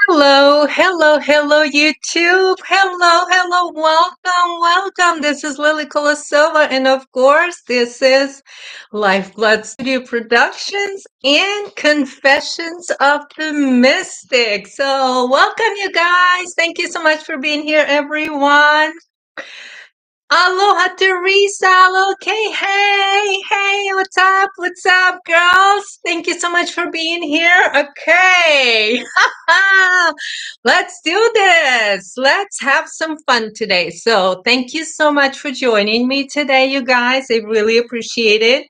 Hello, hello, hello, YouTube. Hello, hello, welcome, welcome. This is Lily Kolosova, and of course, this is Lifeblood Studio Productions and Confessions of the Mystic. So, welcome, you guys. Thank you so much for being here, everyone. Aloha, Teresa. Aloha, okay. Hey, what's up, girls? Thank you so much for being here. Okay. Let's do this. Let's have some fun today. So, thank you so much for joining me today, you guys. I really appreciate it.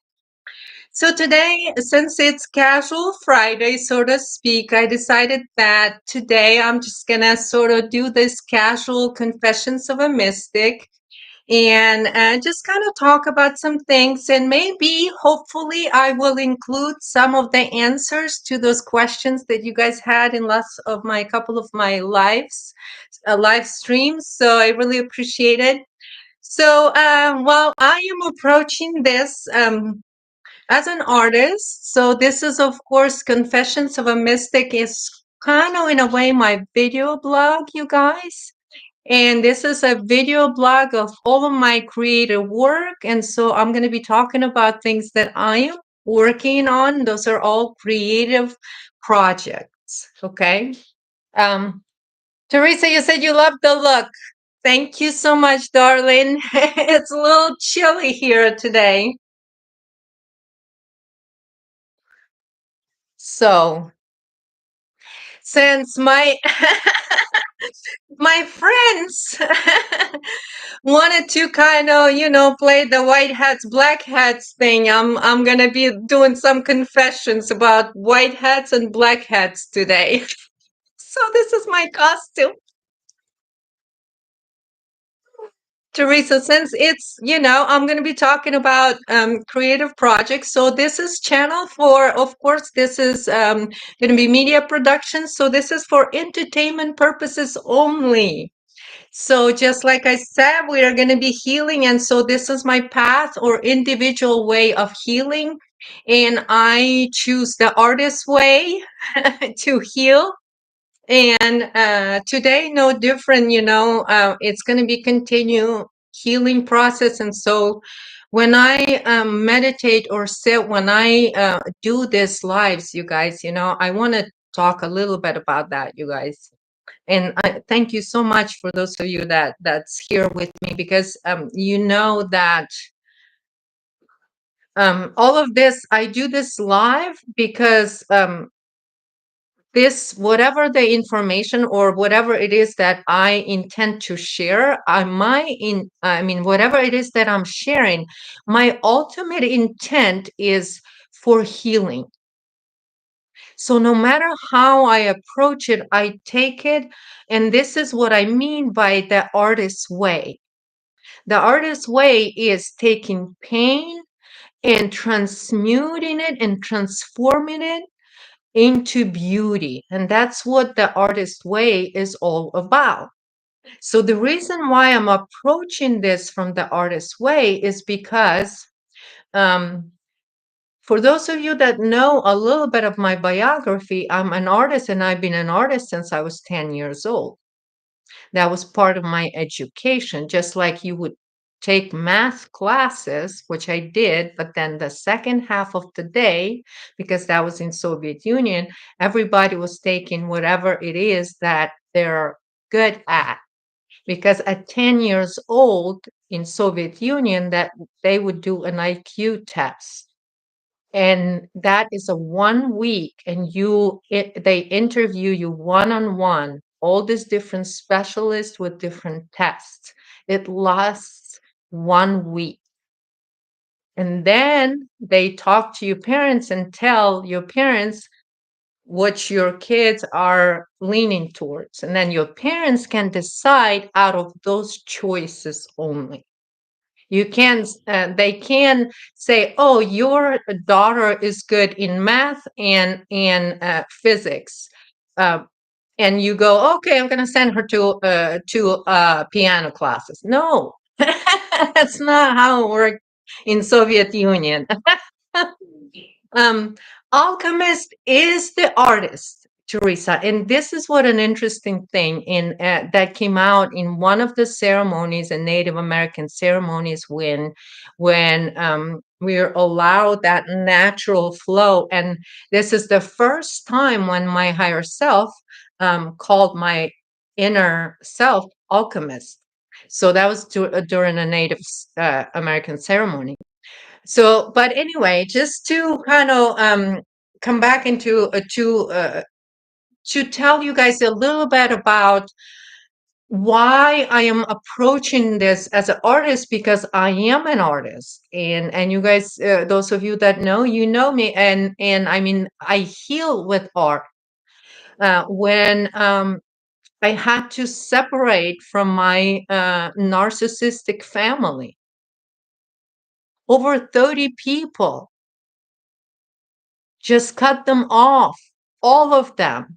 So today, since it's casual Friday, so to speak, I decided that today I'm just gonna sort of do this casual confessions of a mystic and just kind of talk about some things. And maybe, hopefully, I will include some of the answers to those questions that you guys had in last of my couple of my live streams. So I really appreciate it. So while I am approaching this as an artist, so this is, of course, Confessions of a Mystic is kind of in a way my video blog, you guys. And this is a video blog of all of my creative work. And so I'm going to be talking about things that I am working on. Those are all creative projects. Okay. Um, Teresa, you said you love the look. Thank you so much, darling. It's a little chilly here today. So, since my friends wanted to kind of, play the white hats, black hats thing. I'm gonna be doing some confessions about white hats and black hats today. So this is my costume. Teresa, since it's, I'm going to be talking about creative projects. So this is channel for, of course, this is going to be media production. So this is for entertainment purposes only. So just like I said, we are going to be healing. And so this is my path or individual way of healing. And I choose the artist way to heal. And today, no different, it's going to be continue healing process. And so when I meditate or sit, when I do this lives, you guys, I want to talk a little bit about that, you guys. And I thank you so much for those of you that's here with me, because you know that all of this, I do this live because this, whatever the information or whatever it is that I intend to share, whatever it is that I'm sharing, my ultimate intent is for healing. So no matter how I approach it, I take it, and this is what I mean by the artist's way. The artist's way is taking pain and transmuting it and transforming it into beauty. And that's what the artist way is all about. So the reason why I'm approaching this from the artist way is because for those of you that know a little bit of my biography, I'm an artist, and I've been an artist since I was 10 years old. That was part of my education, just like you would take math classes, which I did, but then the second half of the day, because that was in Soviet Union, everybody was taking whatever it is that they're good at. Because at 10 years old in Soviet Union, that they would do an IQ test. And that is a 1 week, and they interview you one-on-one, all these different specialists with different tests. It lasts 1 week. And then they talk to your parents and tell your parents what your kids are leaning towards. And then your parents can decide out of those choices only. You can, they can say, "Oh, your daughter is good in math and in physics," and you go, "Okay, I'm going to send her to piano classes." No, that's not how it worked in Soviet Union. um, Alchemist is the artist. Teresa. And this is what an interesting thing in that came out in one of the ceremonies, and Native American ceremonies, when we're allowed that natural flow. And this is the first time when my higher self called my inner self alchemist. So that was during a Native American ceremony. So, but anyway, just to kind of come back into to tell you guys a little bit about why I am approaching this as an artist, because I am an artist, and you guys, those of you that know, you know me, and I mean, I heal with art. When I had to separate from my narcissistic family, over 30 people, just cut them off, all of them.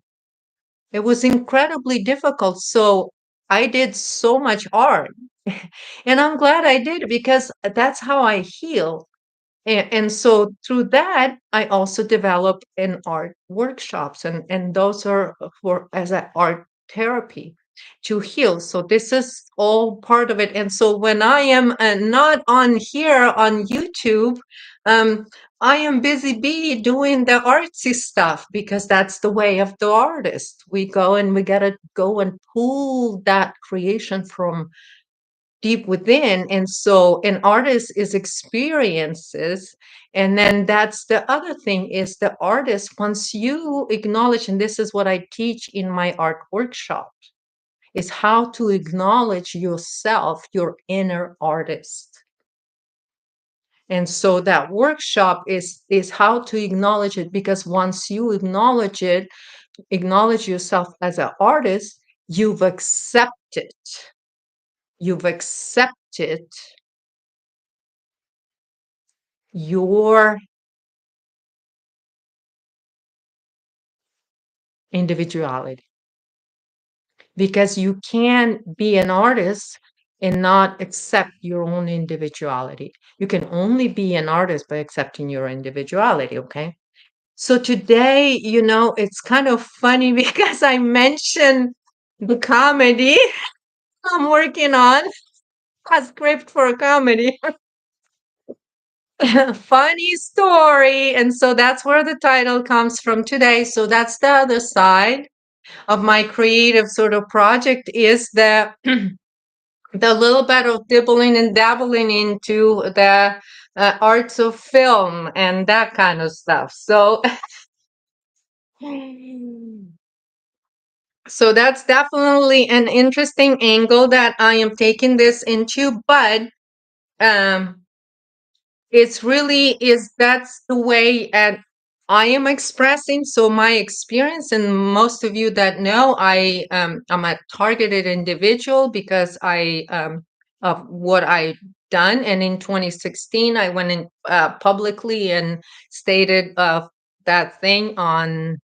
It was incredibly difficult. So I did so much art. And I'm glad I did, because that's how I heal. And so through that, I also developed in art workshops, and those are for as an art therapy to heal. So this is all part of it. And so when I am not on here on YouTube, um, I am busy bee doing the artsy stuff, because that's the way of the artist. We go and we gotta go and pull that creation from deep within. And so an artist is experiences. And then that's the other thing, is the artist, once you acknowledge, and this is what I teach in my art workshop, is how to acknowledge yourself, your inner artist. And so that workshop is how to acknowledge it, because once you acknowledge it, acknowledge yourself as an artist, you've accepted your individuality, because you can be an artist and not accept your own individuality. You can only be an artist by accepting your individuality. Okay. So today, it's kind of funny because I mentioned the comedy I'm working on, a script for a comedy. Funny story. And so that's where the title comes from today. So that's the other side of my creative sort of project, is the the little bit of dibbling and dabbling into the arts of film and that kind of stuff. So so that's definitely an interesting angle that I am taking this into, but um it's really is that's the way I am expressing. So my experience, and most of you that know, I'm a targeted individual because I of what I done. And in 2016, I went in publicly and stated that thing on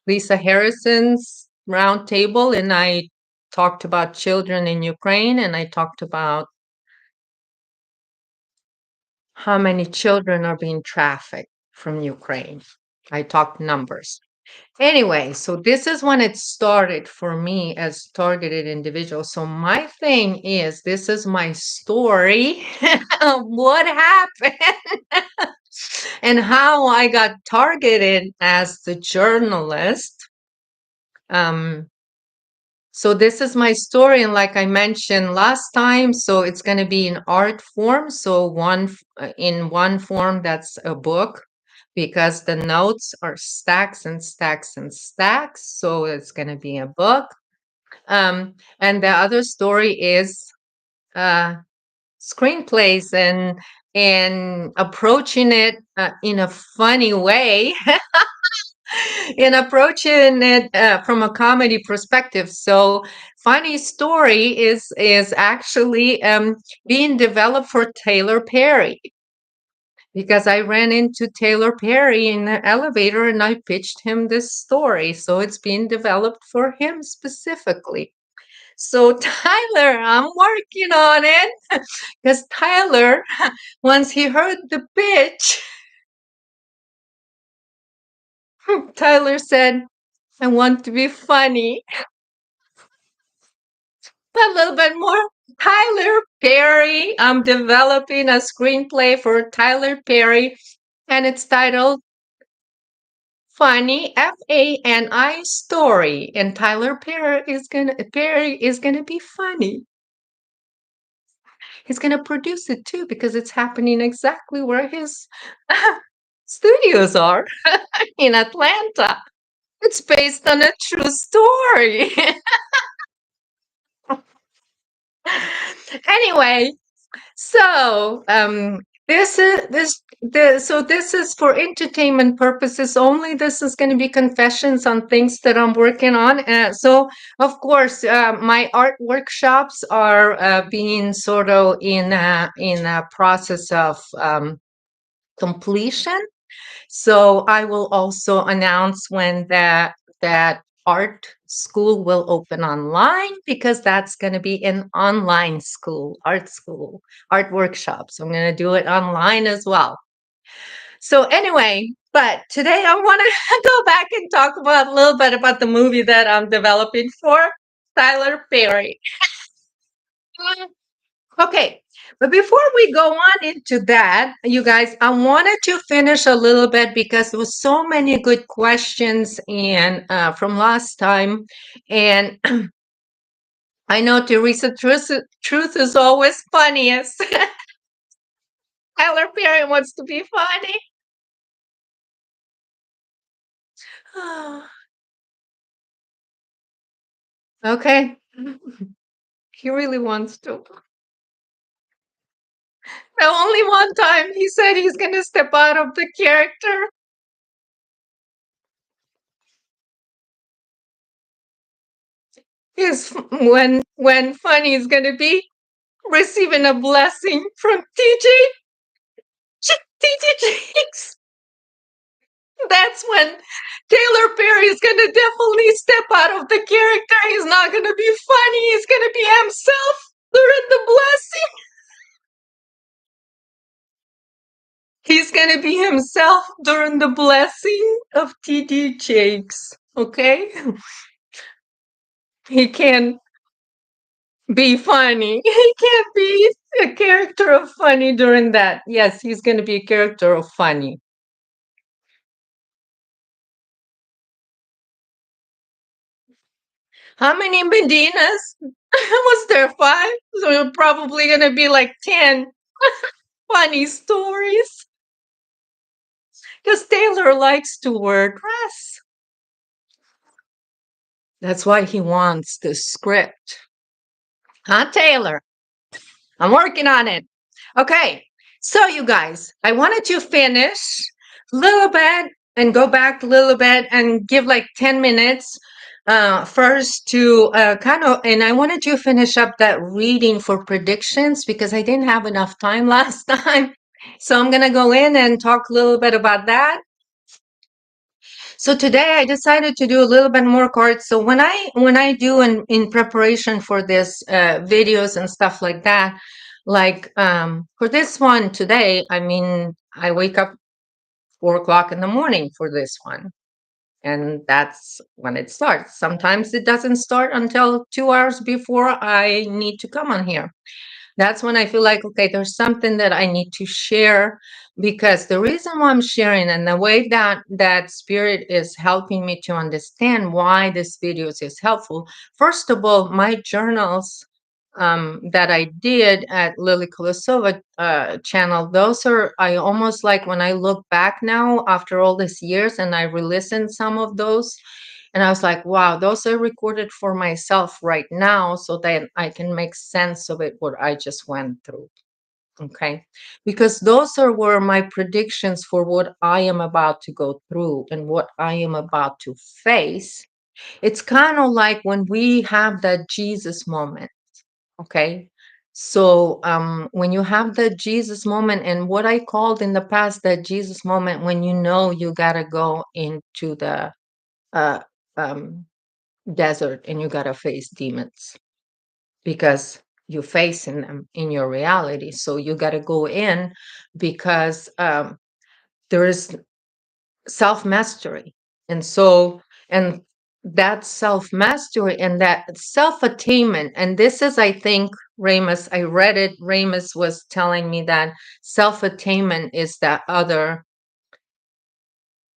Lisa Harrison's round table, and I talked about children in Ukraine, and I talked about how many children are being trafficked from Ukraine. I talked numbers. Anyway, so this is when it started for me as targeted individual. So my thing is, this is my story of what happened and how I got targeted as the journalist. So this is my story, and like I mentioned last time, so it's going to be in art form. So in one form, that's a book, because the notes are stacks and stacks and stacks. So it's going to be a book. And the other story is uh, screenplays and approaching it in a funny way, in approaching it from a comedy perspective. So funny story is actually being developed for Taylor Perry, because I ran into Taylor Perry in the elevator and I pitched him this story. So it's being developed for him specifically. So Tyler, I'm working on it, because Tyler, once he heard the pitch, Tyler said, I want to be funny. A little bit more. Tyler Perry. I'm developing a screenplay for Tyler Perry, and it's titled Fani, Fani story. And Tyler Perry is gonna be funny. He's gonna produce it too because it's happening exactly where his studios are in Atlanta. It's based on a true story. Anyway, so this is for entertainment purposes only. This is going to be confessions on things that I'm working on. So of course, my art workshops are being sort of in a process of completion. So I will also announce when that art school will open online because that's going to be an online school, art workshop. So I'm going to do it online as well. So anyway, but today I want to go back and talk about a little bit about the movie that I'm developing for Tyler Perry. Okay, but before we go on into that, you guys, I wanted to finish a little bit because there was so many good questions and from last time, and I know Teresa, truth is always funniest. Tyler Perry wants to be funny. Okay, he really wants to. The only one time he said he's going to step out of the character is when Funny is going to be receiving a blessing from TJ Jakes. That's when Taylor Perry is going to definitely step out of the character. He's not going to be funny. He's going to be himself during the blessing. He's going to be himself during the blessing of TD Jakes. Okay? He can be funny. He can't be a character of funny during that. Yes, he's going to be a character of funny. How many Medinas? Was there 5? So you're probably going to be like 10 funny stories. Because Taylor likes to wear dress. That's why he wants the script. Huh, Taylor? I'm working on it. Okay, so you guys, I wanted to finish a little bit and go back a little bit and give like 10 minutes first to and I wanted to finish up that reading for predictions because I didn't have enough time last time. So I'm going to go in and talk a little bit about that. So today I decided to do a little bit more cards. So when I do in preparation for this videos and stuff like that, like for this one today, I mean, I wake up 4 o'clock in the morning for this one. And that's when it starts. Sometimes it doesn't start until 2 hours before I need to come on here. That's when I feel like, okay, there's something that I need to share because the reason why I'm sharing and the way that spirit is helping me to understand why this video is helpful. First of all, my journals that I did at Lily Kolosova channel, those are, I almost like when I look back now after all these years and I re-listened some of those, and I was like, wow, those are recorded for myself right now so that I can make sense of it, what I just went through. Okay. Because those are were my predictions for what I am about to go through and what I am about to face. It's kind of like when we have that Jesus moment. Okay. So when you have the Jesus moment, and what I called in the past that Jesus moment, when you know you gotta go into the uh, um, desert and you gotta face demons because you're facing them in your reality. So you gotta go in because there is self mastery. And so, and that self mastery and that self attainment, and this is, I think, Ramus, I read it. Ramus was telling me that self attainment is that other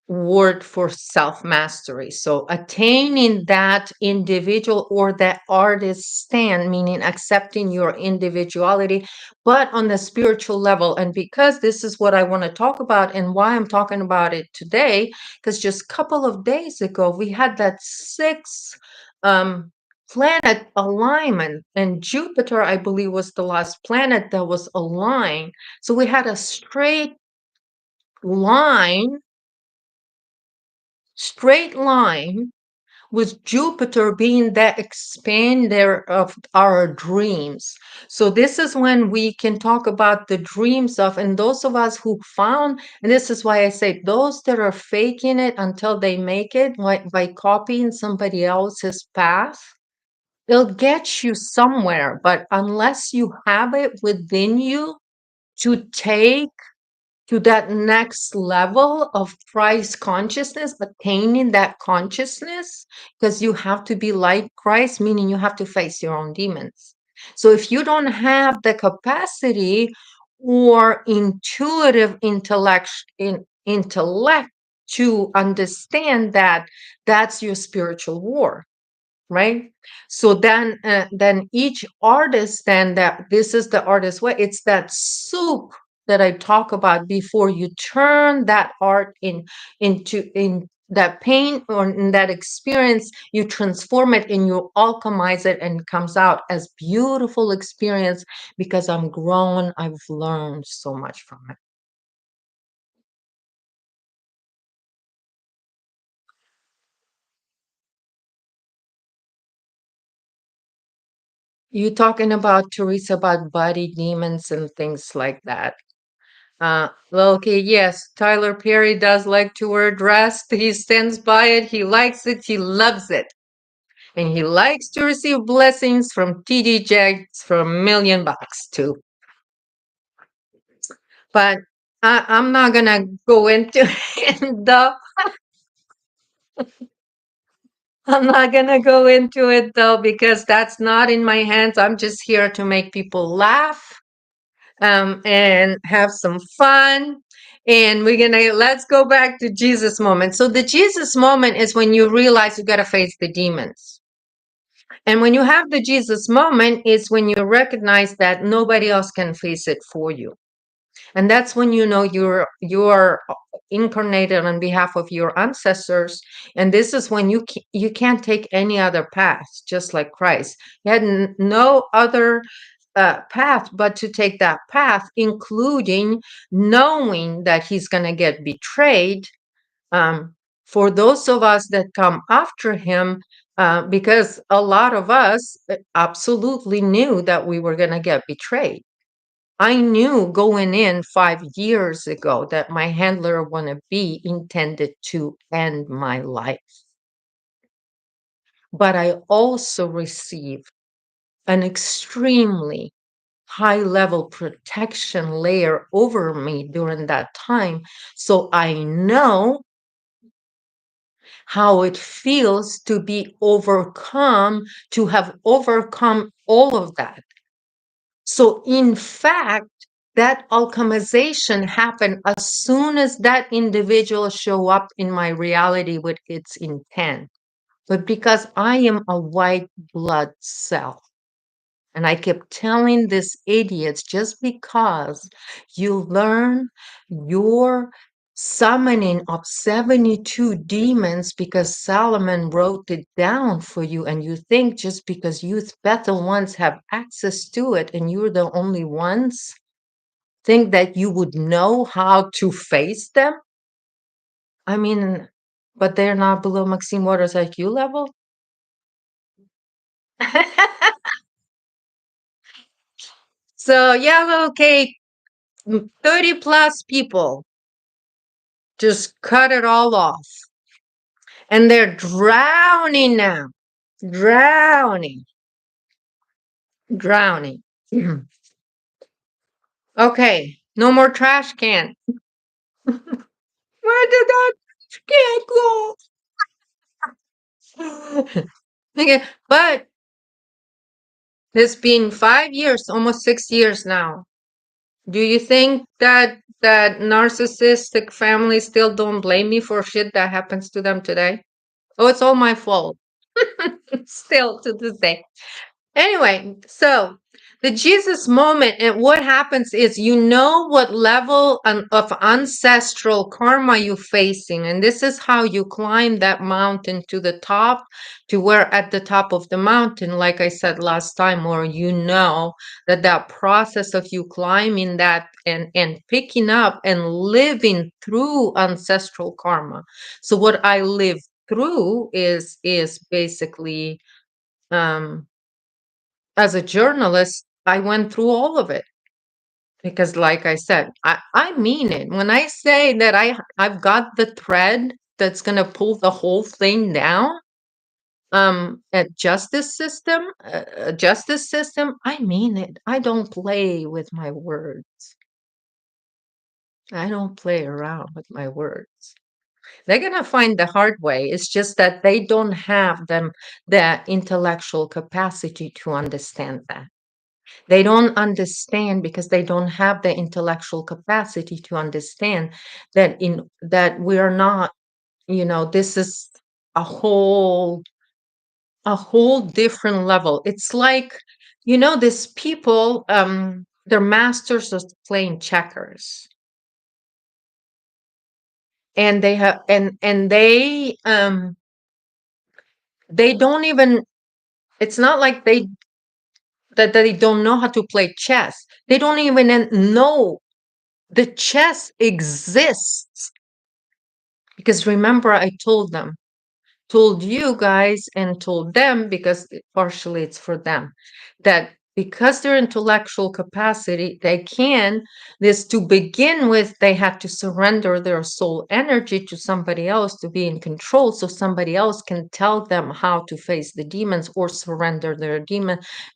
word for self mastery. So attaining that individual or that artist stand, meaning accepting your individuality, but on the spiritual level. And because this is what I want to talk about and why I'm talking about it today, because just a couple of days ago we had that sixth planet alignment, and Jupiter, I believe, was the last planet that was aligned. So we had a line straight line with Jupiter being that expander of our dreams. So this is when we can talk about the dreams of, and those of us who found, and this is why I say those that are faking it until they make it, like by copying somebody else's path, it'll get you somewhere. But unless you have it within you to take to that next level of Christ consciousness, attaining that consciousness, because you have to be like Christ, meaning you have to face your own demons. So if you don't have the capacity or intuitive intellect to understand that that's your spiritual war, right? So then each artist, then that this is the artist way, it's that soup that I talk about before you turn that art in that pain or in that experience, you transform it and you alchemize it and it comes out as beautiful experience because I'm grown, I've learned so much from it. You talking about, Teresa, about body demons and things like that. Well, okay, yes, Tyler Perry does like to wear dress. He stands by it. He likes it. He loves it. And he likes to receive blessings from TD Jakes for $1 million too. But I'm not gonna go into it though. I'm not gonna go into it though because that's not in my hands. I'm just here to make people laugh and have some fun. And let's go back to Jesus moment. So the Jesus moment is when you realize you got to face the demons. And when you have the Jesus moment is when you recognize that nobody else can face it for you. And that's when you know you're incarnated on behalf of your ancestors. And this is when you can't take any other path, just like Christ. He had no other path but to take that path, including knowing that he's going to get betrayed. For those of us that come after him, because a lot of us absolutely knew that we were going to get betrayed. I knew going in 5 years ago that my handler wannabe intended to end my life. But I also received an extremely high level protection layer over me during that time. So I know how it feels to be overcome, to have overcome all of that. So, in fact, that alchemization happened as soon as that individual show up in my reality with its intent. But because I am a white blood cell, and I kept telling these idiots, just because you learn your summoning of 72 demons because Solomon wrote it down for you, and you think just because youth Bethel ones have access to it and you're the only ones, think that you would know how to face them? I mean, but they're not below Maxine Waters IQ level? So, yeah, okay, 30 plus people just cut it all off. And they're drowning now. Drowning. Drowning. Okay, no more trash can. Where did that trash can go? Okay, but it's been 5 years, almost 6 years now. Do you think that narcissistic families still don't blame me for shit that happens to them today? Oh, it's all my fault. Still to this day. Anyway, so the Jesus moment, and what happens is you know what level of ancestral karma you're facing, and this is how you climb that mountain to the top, to where at the top of the mountain, like I said last time, or you know that process of you climbing that and picking up and living through ancestral karma. So what I live through is basically um as a journalist, I went through all of it because, like I said, I mean it. When I say that I've got the thread that's gonna pull the whole thing down, justice system, I mean it. I don't play with my words. I don't play around with my words. They're gonna find the hard way. It's just that they don't have the intellectual capacity to understand that. They don't understand because they don't have the intellectual capacity to understand that we are not, this is a whole a whole different level. It's like, these people, they're masters of playing checkers. And they have and they don't even, it's not like that they don't know how to play chess. They don't even know the chess exists. Because remember, I told you guys and told them, because partially it's for them, that because their intellectual capacity, they can, this to begin with, they had to surrender their soul energy to somebody else to be in control, so somebody else can tell them how to face the demons or surrender their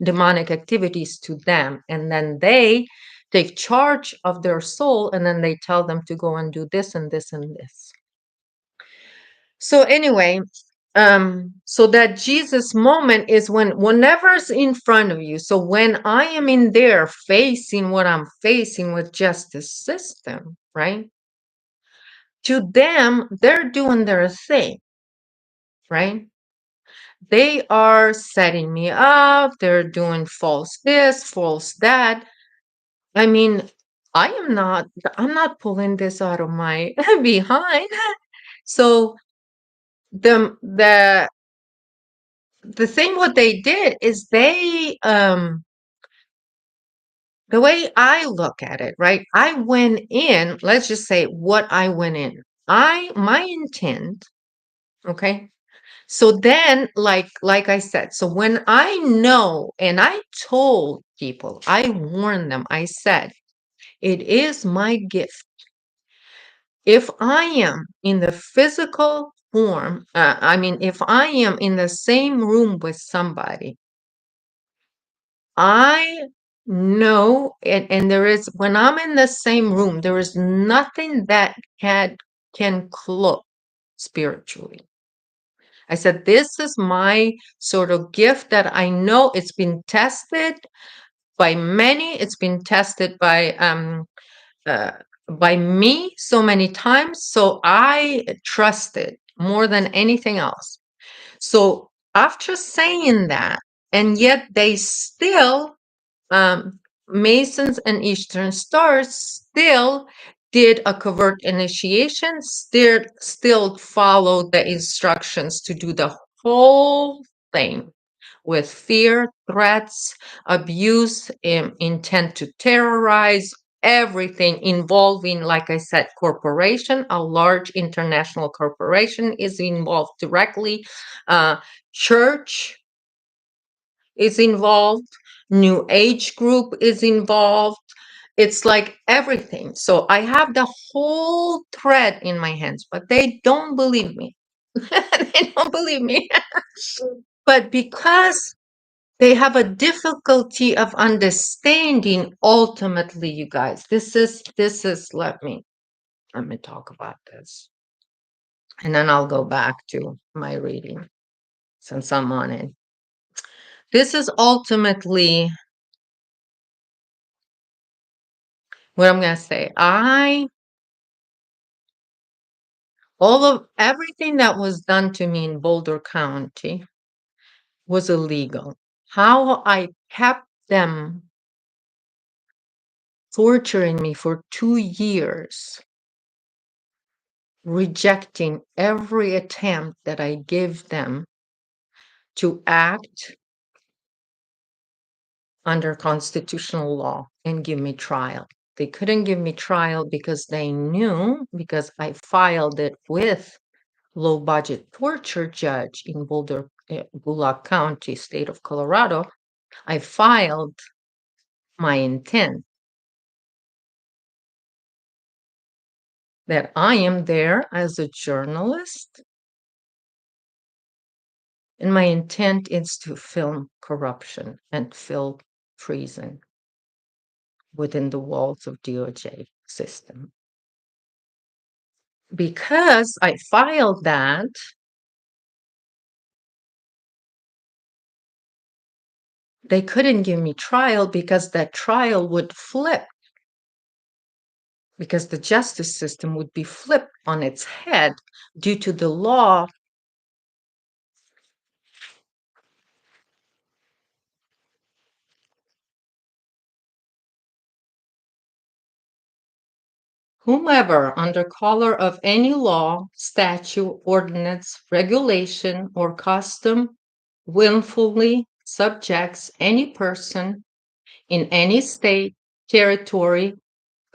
demonic activities to them. And then they take charge of their soul, and then they tell them to go and do this and this and this. So anyway, so that Jesus moment is whenever's in front of you. So when I am in there facing what I'm facing with justice system, right? To them, they're doing their thing, right? They are setting me up, they're doing false this, false that. I mean, I'm not pulling this out of my behind. So the thing what they did is the way I look at it, right? I went in, let's just say what I went in. My intent, okay? So then, like I said, so when I know, and I told people, I warned them, I said, it is my gift. If I am in the physical form, if I am in the same room with somebody, I know, and there is, when I'm in the same room, there is nothing that can cloak spiritually. I said, this is my sort of gift that I know it's been tested by many. It's been tested uh, by me so many times. So I trust it more than anything else. So after saying that, and yet they still, Masons and Eastern Stars still did a covert initiation, still followed the instructions to do the whole thing with fear, threats, abuse, intent to terrorize, everything involving, like I said, corporation, a large international corporation is involved directly, church is involved, new age group is involved. It's like everything. So I have the whole thread in my hands, but they don't believe me. They don't believe me. But because they have a difficulty of understanding, ultimately, you guys, this is let me talk about this, and then I'll go back to my reading. since I'm on it. This is ultimately what I'm going to say. Everything that was done to me in Boulder County was illegal. How I kept them torturing me for 2 years, rejecting every attempt that I gave them to act under constitutional law and give me trial. They couldn't give me trial because they knew, because I filed it with low budget torture judge in Boulder, Bullock County, state of Colorado. I filed my intent that I am there as a journalist, and my intent is to film corruption and film treason within the walls of DOJ system. Because I filed that, they couldn't give me trial because that trial would flip, because the justice system would be flipped on its head due to the law whomever, under color of any law, statute, ordinance, regulation, or custom, willfully subjects any person in any state, territory,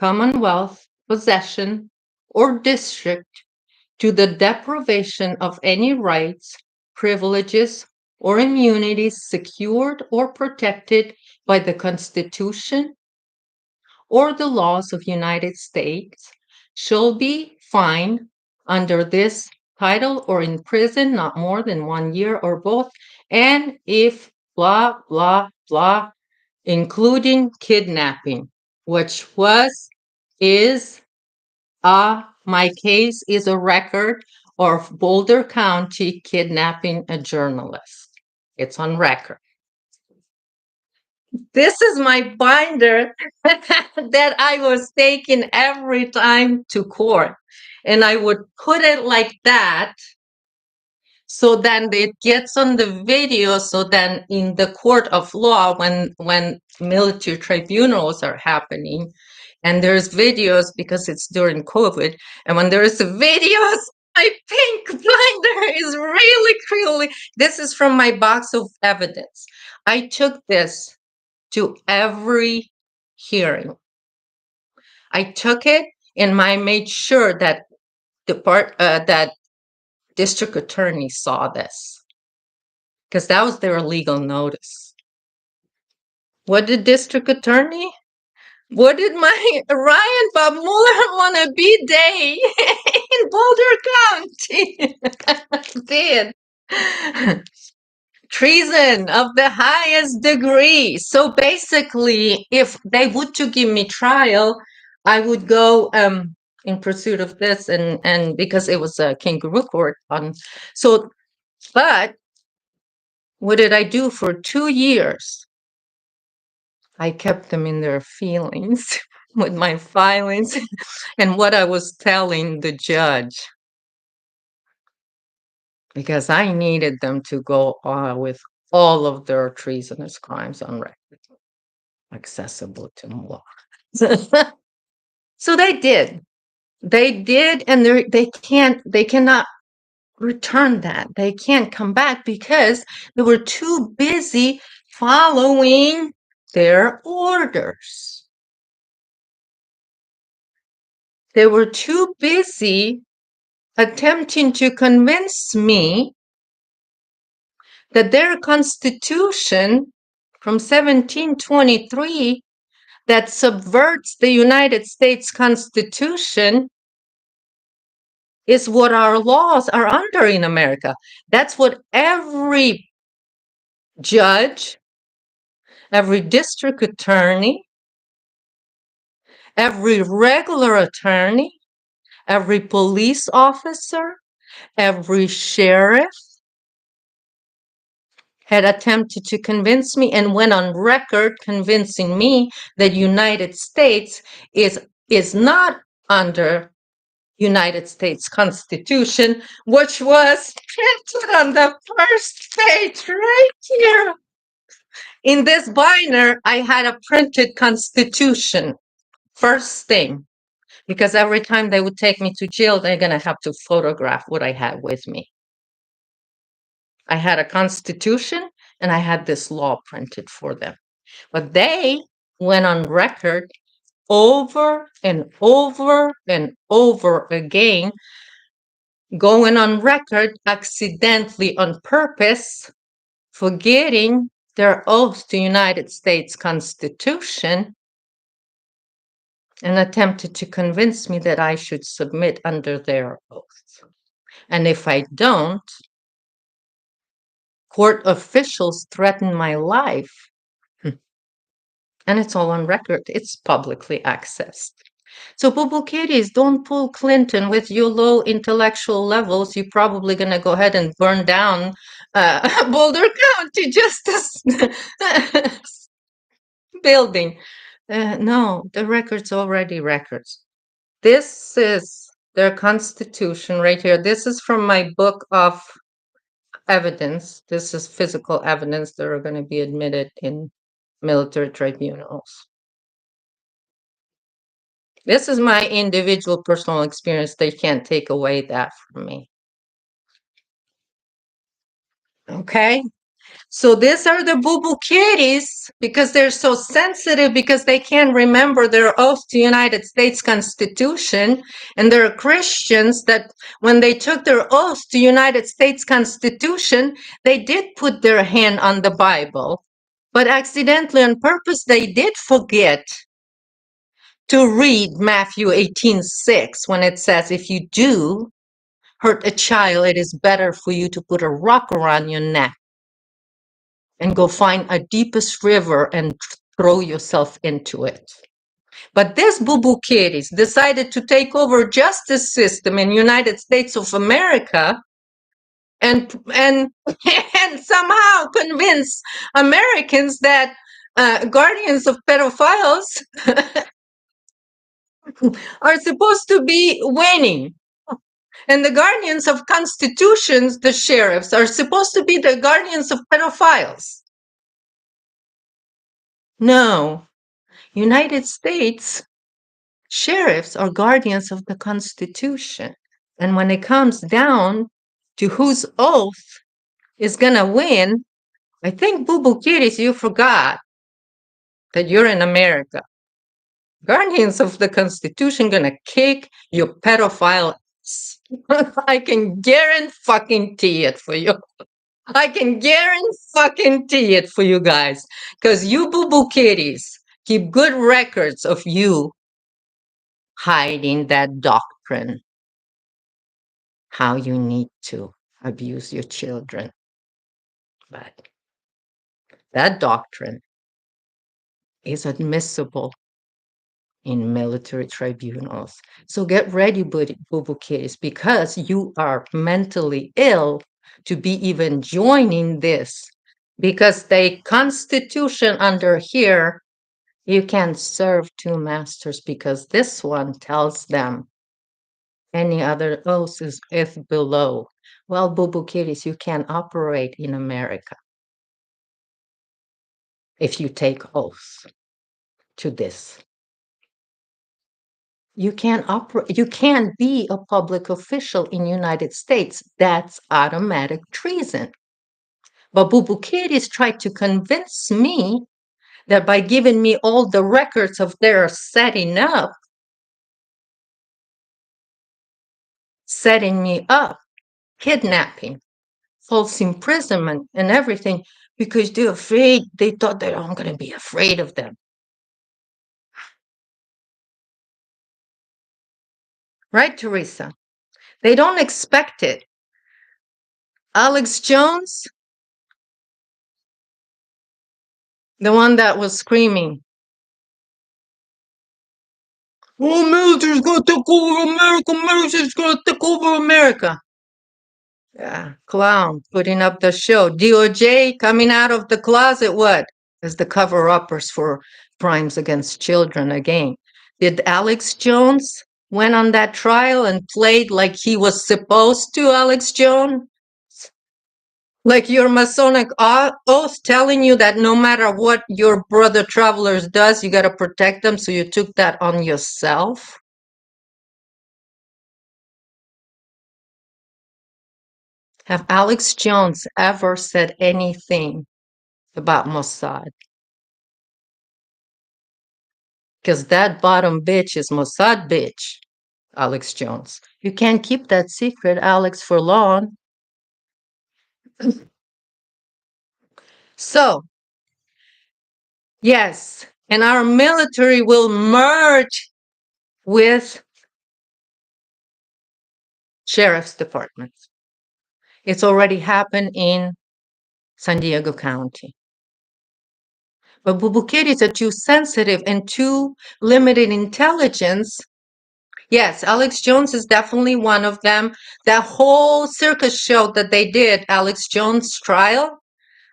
commonwealth, possession, or district to the deprivation of any rights, privileges, or immunities secured or protected by the Constitution or the laws of United States shall be fined under this title or in prison not more than 1 year or both, and if blah, blah, blah, including kidnapping, which my case is a record of Boulder County kidnapping a journalist. It's on record. This is my binder that I was taking every time to court. And I would put it like that. So then it gets on the video. So then in the court of law, when military tribunals are happening, and there's videos because it's during COVID, and when there's videos, my pink binder is really, really, this is from my box of evidence. I took this to every hearing. I took it and I made sure that that district attorney saw this because that was their legal notice. What did district attorney? What did my Ryan Bob Mueller want to be day in Boulder County? Did treason of the highest degree. So basically, if they would to give me trial, I would go in pursuit of this, and because it was a kangaroo court on. So, but what did I do for 2 years? I kept them in their feelings with my filings and what I was telling the judge, because I needed them to go with all of their treasonous crimes on record, accessible to law. So they did. They did, and they cannot return that. They can't come back because they were too busy following their orders. They were too busy attempting to convince me that their constitution from 1723 that subverts the United States Constitution is what our laws are under in America. That's what every judge, every district attorney, every regular attorney, every police officer, every sheriff, had attempted to convince me and went on record convincing me that United States is not under United States Constitution, which was printed on the first page right here. In this binder, I had a printed Constitution, first thing, because every time they would take me to jail, they're going to have to photograph what I had with me. I had a Constitution and I had this law printed for them. But they went on record over and over and over again, going on record accidentally on purpose, forgetting their oath to United States Constitution, and attempted to convince me that I should submit under their oath. And if I don't, court officials threaten my life. And it's all on record. It's publicly accessed. So, Boo Kitties, don't pull Clinton with your low intellectual levels. You're probably going to go ahead and burn down Boulder County Justice building. No, the record's already records. This is their constitution right here. This is from my book of evidence. This is physical evidence that are going to be admitted in military tribunals. This is my individual personal experience. They can't take away that from me. Okay? So these are the boo-boo kitties because they're so sensitive because they can't remember their oath to United States Constitution. And there are Christians that when they took their oath to United States Constitution, they did put their hand on the Bible, but accidentally on purpose, they did forget to read Matthew 18:6 when it says, if you do hurt a child, it is better for you to put a rock around your neck and go find a deepest river and throw yourself into it. But these boo-boo kitties decided to take over justice system in United States of America and somehow convince Americans that guardians of pedophiles are supposed to be winning. And the guardians of constitutions, the sheriffs, are supposed to be the guardians of pedophiles. No, United States sheriffs are guardians of the Constitution. And when it comes down to whose oath is going to win, I think, boo-boo kitties, you forgot that you're in America. Guardians of the Constitution going to kick your pedophile ass. I can guarantee it for you. I can guarantee it for you guys. Because you boo-boo kitties keep good records of you hiding that doctrine, how you need to abuse your children. But that doctrine is admissible in military tribunals. So get ready, boo-boo kitties, because you are mentally ill to be even joining this. Because the Constitution under here, you can't serve two masters because this one tells them any other oath is below. Well, boo-boo kitties, you can't operate in America if you take oath to this. You can't operate. You can't be a public official in the United States. That's automatic treason. But boo-boo kitties tried to convince me that by giving me all the records of their setting me up, kidnapping, false imprisonment, and everything, because they're afraid. They thought that I'm going to be afraid of them. Right, Teresa? They don't expect it. Alex Jones, the one that was screaming, oh, military's going to take over America. Military's going to take over America. Yeah, clown putting up the show. DOJ coming out of the closet. What? As the cover-uppers for crimes against children again. Did Alex Jones went on that trial and played like he was supposed to, Alex Jones? Like your Masonic oath telling you that no matter what your brother Travelers does, you got to protect them. So you took that on yourself? Have Alex Jones ever said anything about Mossad? Because that bottom bitch is Mossad bitch, Alex Jones. You can't keep that secret, Alex, for long. So, yes, and our military will merge with sheriff's departments. It's already happened in San Diego County. But Bubukidis are too sensitive and too limited intelligence. Yes, Alex Jones is definitely one of them. That whole circus show that they did, Alex Jones trial,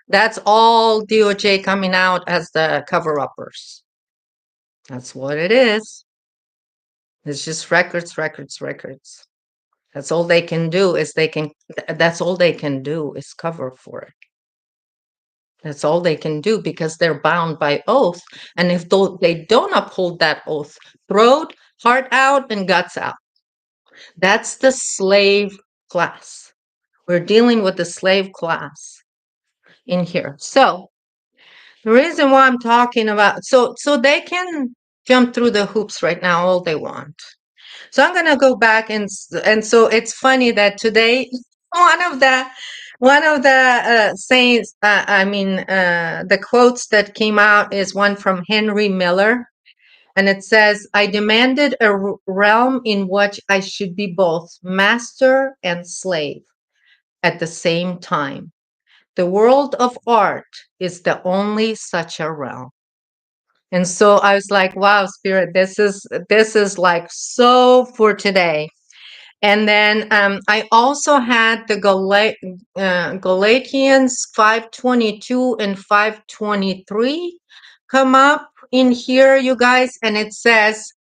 that's all DOJ coming out as the cover-uppers. That's what it is. It's just records, records, records. That's all they can do is that's all they can do is cover for it. That's all they can do because they're bound by oath. And if they don't uphold that oath, throat, heart out, and guts out. That's the slave class. We're dealing with the slave class in here. So the reason why I'm talking about, so they can jump through the hoops right now all they want. So I'm gonna go back and so it's funny that today one of the sayings, the quotes that came out is one from Henry Miller, and it says, "I demanded a realm in which I should be both master and slave at the same time. The world of art is the only such a realm." And so I was like, wow, Spirit, this is like so for today. And then I also had the Galatians 5:22 and 5:23 come up in here, you guys. And it says,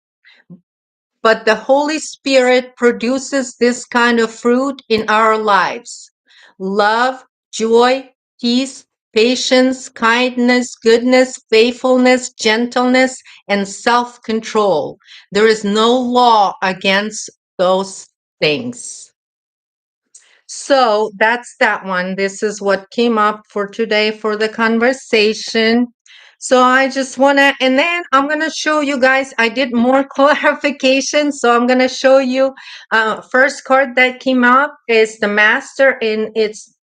"But the Holy Spirit produces this kind of fruit in our lives: love, joy, peace, patience, kindness, goodness, faithfulness, gentleness, and self-control. There is no law against those things." So that's that one. This is what came up for today for the conversation. So I just want to, and then I'm going to show you guys, I did more clarification. So I'm going to show you, first card that came up is the Master, and it's,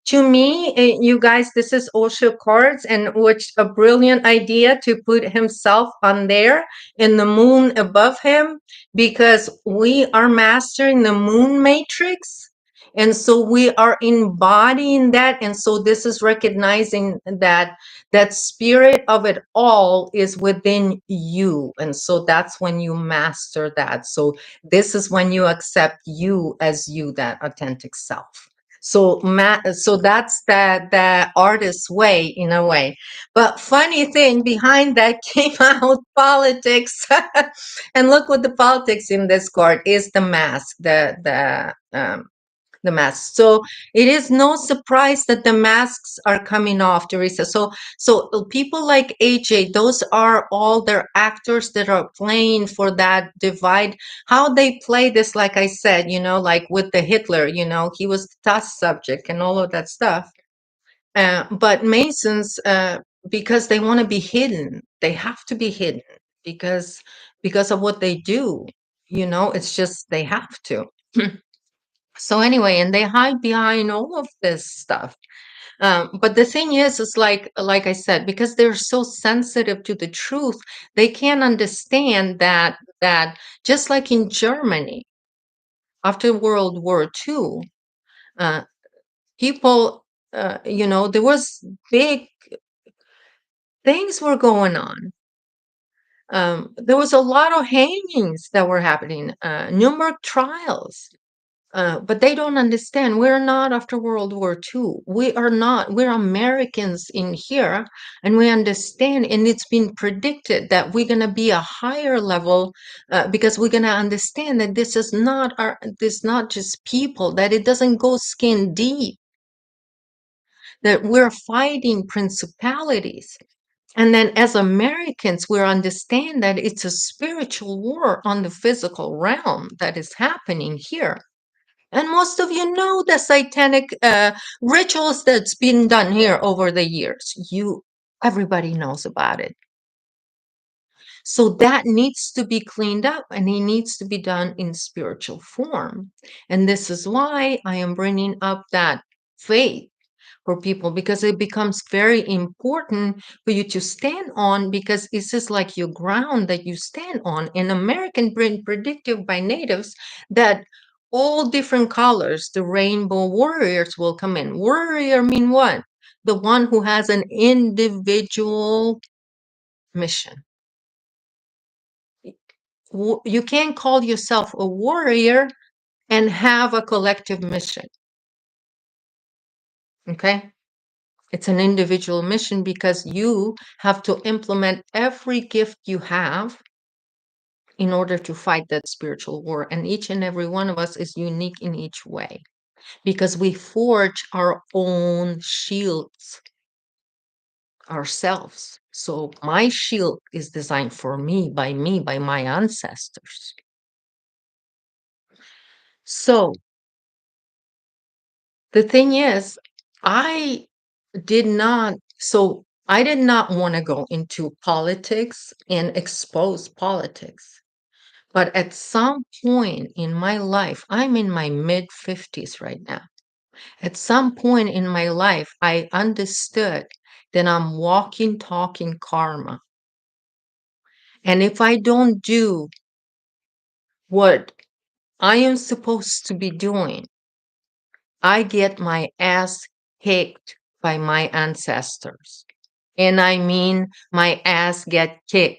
to me, you guys, this is Osho cards, and which a brilliant idea to put himself on there and the moon above him, because we are mastering the moon matrix. And so we are embodying that. And so this is recognizing that that spirit of it all is within you. And so that's when you master that. So this is when you accept you as you, that authentic self. So so that's the artist's way in a way. But funny thing behind that came out politics. And look what the politics in this card is: the mask, the masks. So it is no surprise that the masks are coming off, Teresa. So people like AJ, those are all their actors that are playing for that divide. How they play this, like I said, like with the Hitler, he was the test subject and all of that stuff. But Masons, because they want to be hidden, they have to be hidden because of what they do. It's just they have to. So anyway, and they hide behind all of this stuff. But the thing is like I said, because they're so sensitive to the truth, they can't understand that just like in Germany after World War II, uh, people, there was big things were going on. There was a lot of hangings that were happening, Nuremberg trials. But they don't understand. We're not after World War II. We are not. We're Americans in here, and we understand. And it's been predicted that we're going to be a higher level because we're going to understand that this is not our. This not just people. That it doesn't go skin deep. That we're fighting principalities. And then as Americans, we understand that it's a spiritual war on the physical realm that is happening here. And most of you know the satanic rituals that's been done here over the years. Everybody knows about it. So that needs to be cleaned up, and it needs to be done in spiritual form. And this is why I am bringing up that faith for people, because it becomes very important for you to stand on, because it's just like your ground that you stand on. In American been predictive by natives that all different colors, the rainbow warriors will come in. Warrior mean what? The one who has an individual mission. You can't call yourself a warrior and have a collective mission. Okay? It's an individual mission because you have to implement every gift you have in order to fight that spiritual war. And each and every one of us is unique in each way because we forge our own shields ourselves. So my shield is designed for me, by my ancestors. So the thing is, I did not want to go into politics and expose politics. But at some point in my life, I'm in my mid 50s right now. At some point in my life, I understood that I'm walking, talking karma. And if I don't do what I am supposed to be doing, I get my ass kicked by my ancestors. And I mean, my ass get kicked.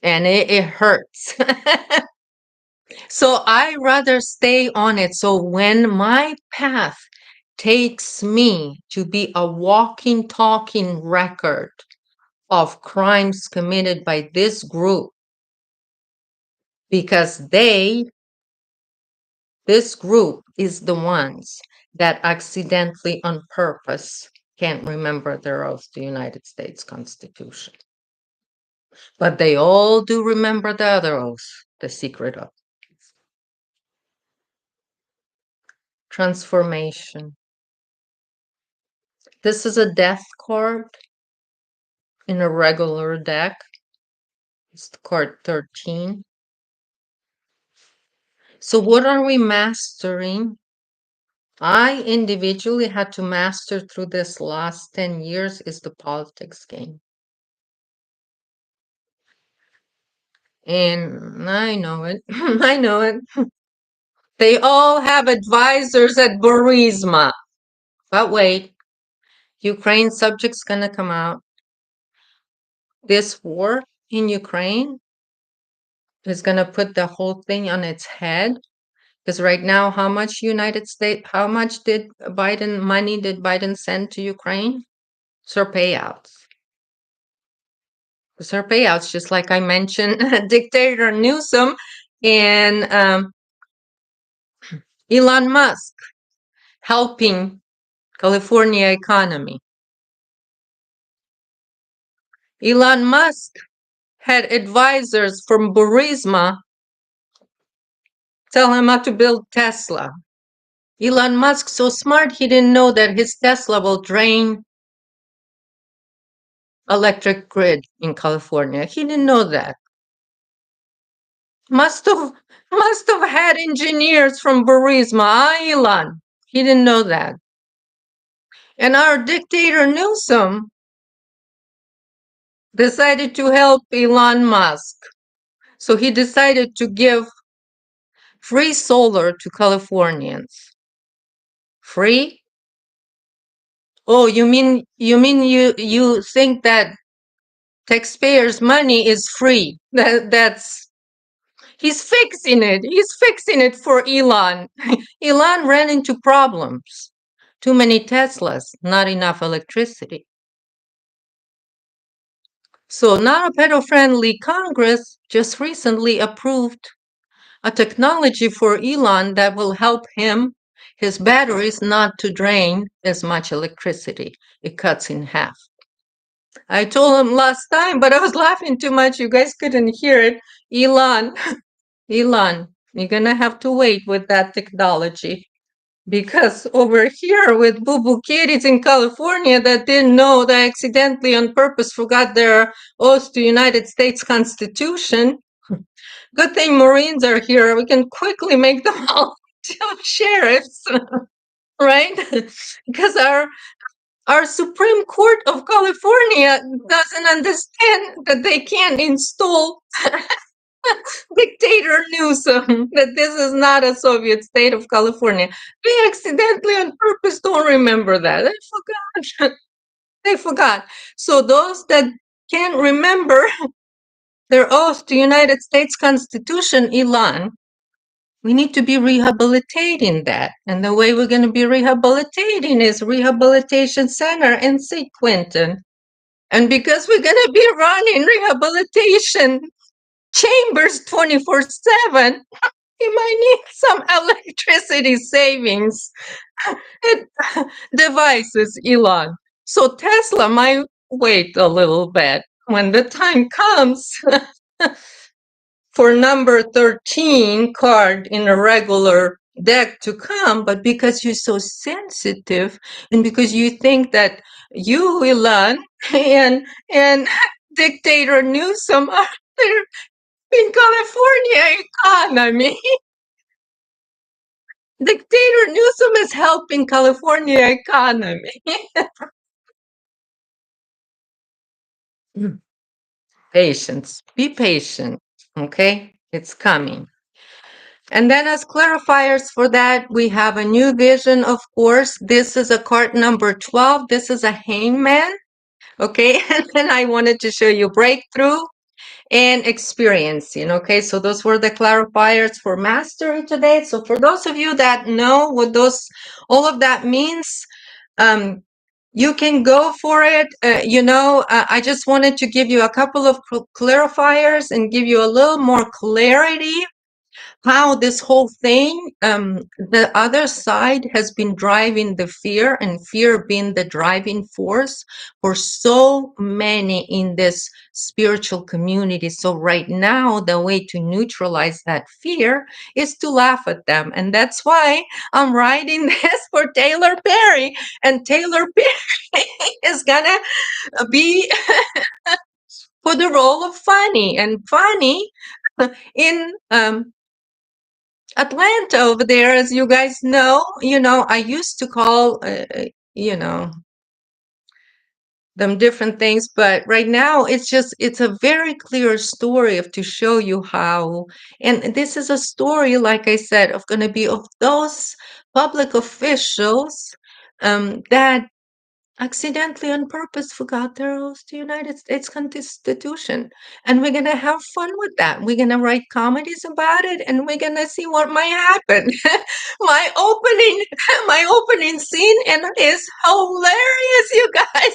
And it hurts. So I rather stay on it. So when my path takes me to be a walking, talking record of crimes committed by this group, because this group is the ones that accidentally on purpose can't remember their oath to the United States Constitution. But they all do remember the other oath, the secret oath. Transformation. This is a death card in a regular deck. It's card 13. So what are we mastering? I individually had to master through this last 10 years is the politics game. And I know it. I know it. They all have advisors at Burisma. But wait, Ukraine subject's gonna come out. This war in Ukraine is gonna put the whole thing on its head. Because right now, how much did Biden send to Ukraine? Sir payouts. Sir payouts, just like I mentioned, dictator Newsom and Elon Musk helping California economy. Elon Musk had advisors from Burisma tell him how to build Tesla. Elon Musk so smart he didn't know that his Tesla will drain electric grid in California. He didn't know that. Must have had engineers from Burisma, Elon. He didn't know that. And our dictator Newsom decided to help Elon Musk. So he decided to give free solar to Californians. Free? Oh, you think that taxpayers' money is free? That's He's fixing it. He's fixing it for Elon. Elon ran into problems. Too many Teslas, not enough electricity. So now a pedo-friendly Congress just recently approved a technology for Elon that will help his batteries not to drain as much electricity. It cuts in half. I told him last time, but I was laughing too much. You guys couldn't hear it. Elon, Elon, you're gonna have to wait with that technology. Because over here with Boo Boo Kitties in California that didn't know, that accidentally on purpose forgot their oath to United States Constitution. Good thing Marines are here. We can quickly make them all sheriffs, right? Because our Supreme Court of California doesn't understand that they can't install dictator Newsom, that this is not a Soviet state of California. They accidentally on purpose don't remember that. They forgot. They forgot. So those that can't remember their oath to United States Constitution, Elon, we need to be rehabilitating that. And the way we're going to be rehabilitating is Rehabilitation Center in St. Quentin. And because we're going to be running rehabilitation chambers 24/7, you might need some electricity savings devices, Elon. So Tesla might wait a little bit when the time comes for number 13 card in a regular deck to come, but because you're so sensitive and because you think that you, Elon, and dictator Newsom are there in California economy. Dictator Newsom is helping California economy. Patience. Be patient. Okay? It's coming. And then as clarifiers for that, we have a new vision, of course. This is a card number 12. This is a hangman. Okay? And then I wanted to show you breakthrough and experiencing. Okay? So those were the clarifiers for mastery today. So for those of you that know what all of that means, you can go for it. I just wanted to give you a couple of clarifiers and give you a little more clarity how this whole thing, the other side has been driving the fear, and fear being the driving force for so many in this spiritual community. So right now, the way to neutralize that fear is to laugh at them. And that's why I'm writing this for Taylor Perry. And Taylor Perry is gonna be for the role of Fani. And Fani in Atlanta over there, as you guys know, I used to call, them different things, but right now it's a very clear story to show you how, and this is a story, like I said, of going to be of those public officials that accidentally on purpose forgot their oath to United States Constitution. And we're gonna have fun with that. We're gonna write comedies about it and we're gonna see what might happen. my opening my opening scene and is hilarious, you guys.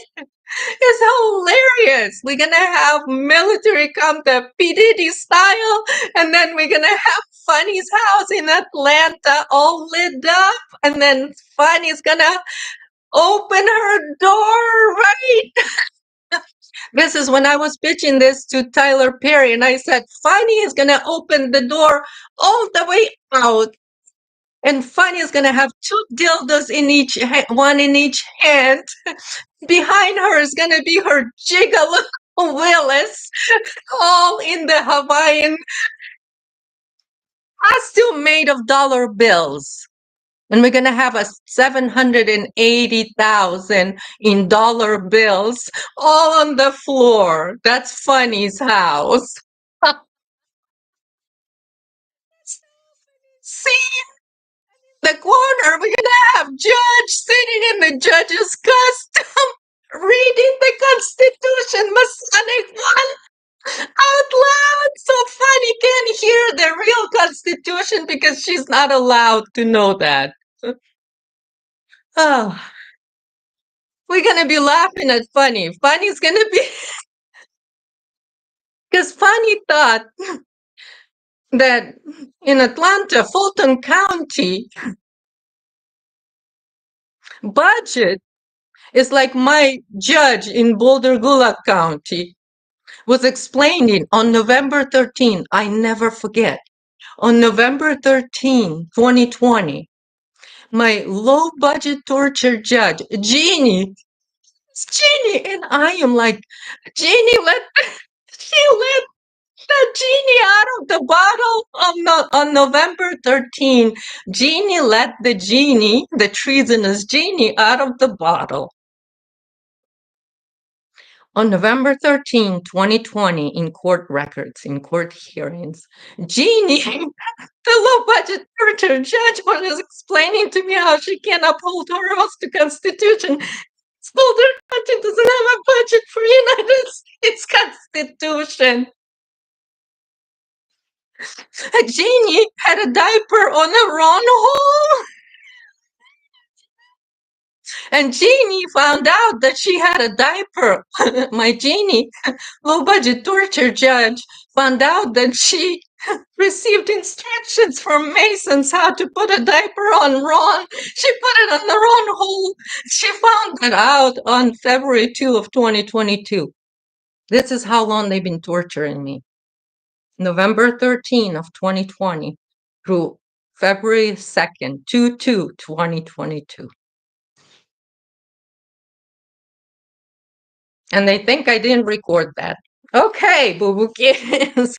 It's hilarious. We're gonna have military come the P. Diddy style, and then we're gonna have Funny's house in Atlanta all lit up, and then Funny's gonna open her door, right? This is when I was pitching this to Tyler Perry, and I said, Fanny is going to open the door all the way out. And Fanny is going to have two dildos in each one in each hand. Behind her is going to be her gigolo Willis, all in the Hawaiian costume made of dollar bills. And we're going to have a 780,000 in dollar bills all on the floor. That's Funny's house. See the corner, we're going to have Judge sitting in the judge's costume, reading the Constitution, Masonic one, out loud. So Fani can't hear the real Constitution because she's not allowed to know that. Oh, we're gonna be laughing at Fani. Fani's gonna be because Fani thought that in Atlanta, Fulton County budget is like my judge in Boulder Gulak County was explaining on November 13. I never forget. On November 13, 2020, my low budget torture judge, Jeannie, it's Jeannie, and I am like, Jeannie, she let the genie out of the bottle on November 13. Jeannie let the genie, the treasonous genie, out of the bottle. On November 13, 2020, in court records, in court hearings, Jeannie, the low-budget torture judge, was explaining to me how she can't uphold her house to Constitution. Boulder County doesn't have a budget for United States Constitution. Jeannie had a diaper on a wrong hole. And Jeannie found out that she had a diaper. My Jeannie, low budget torture judge, found out that she received instructions from Masons how to put a diaper on wrong. She put it on the wrong hole. She found that out on February 2 of 2022. This is how long they've been torturing me. November 13 of 2020 through February 2nd, 2022. And they think I didn't record that. Okay, boo boo kids.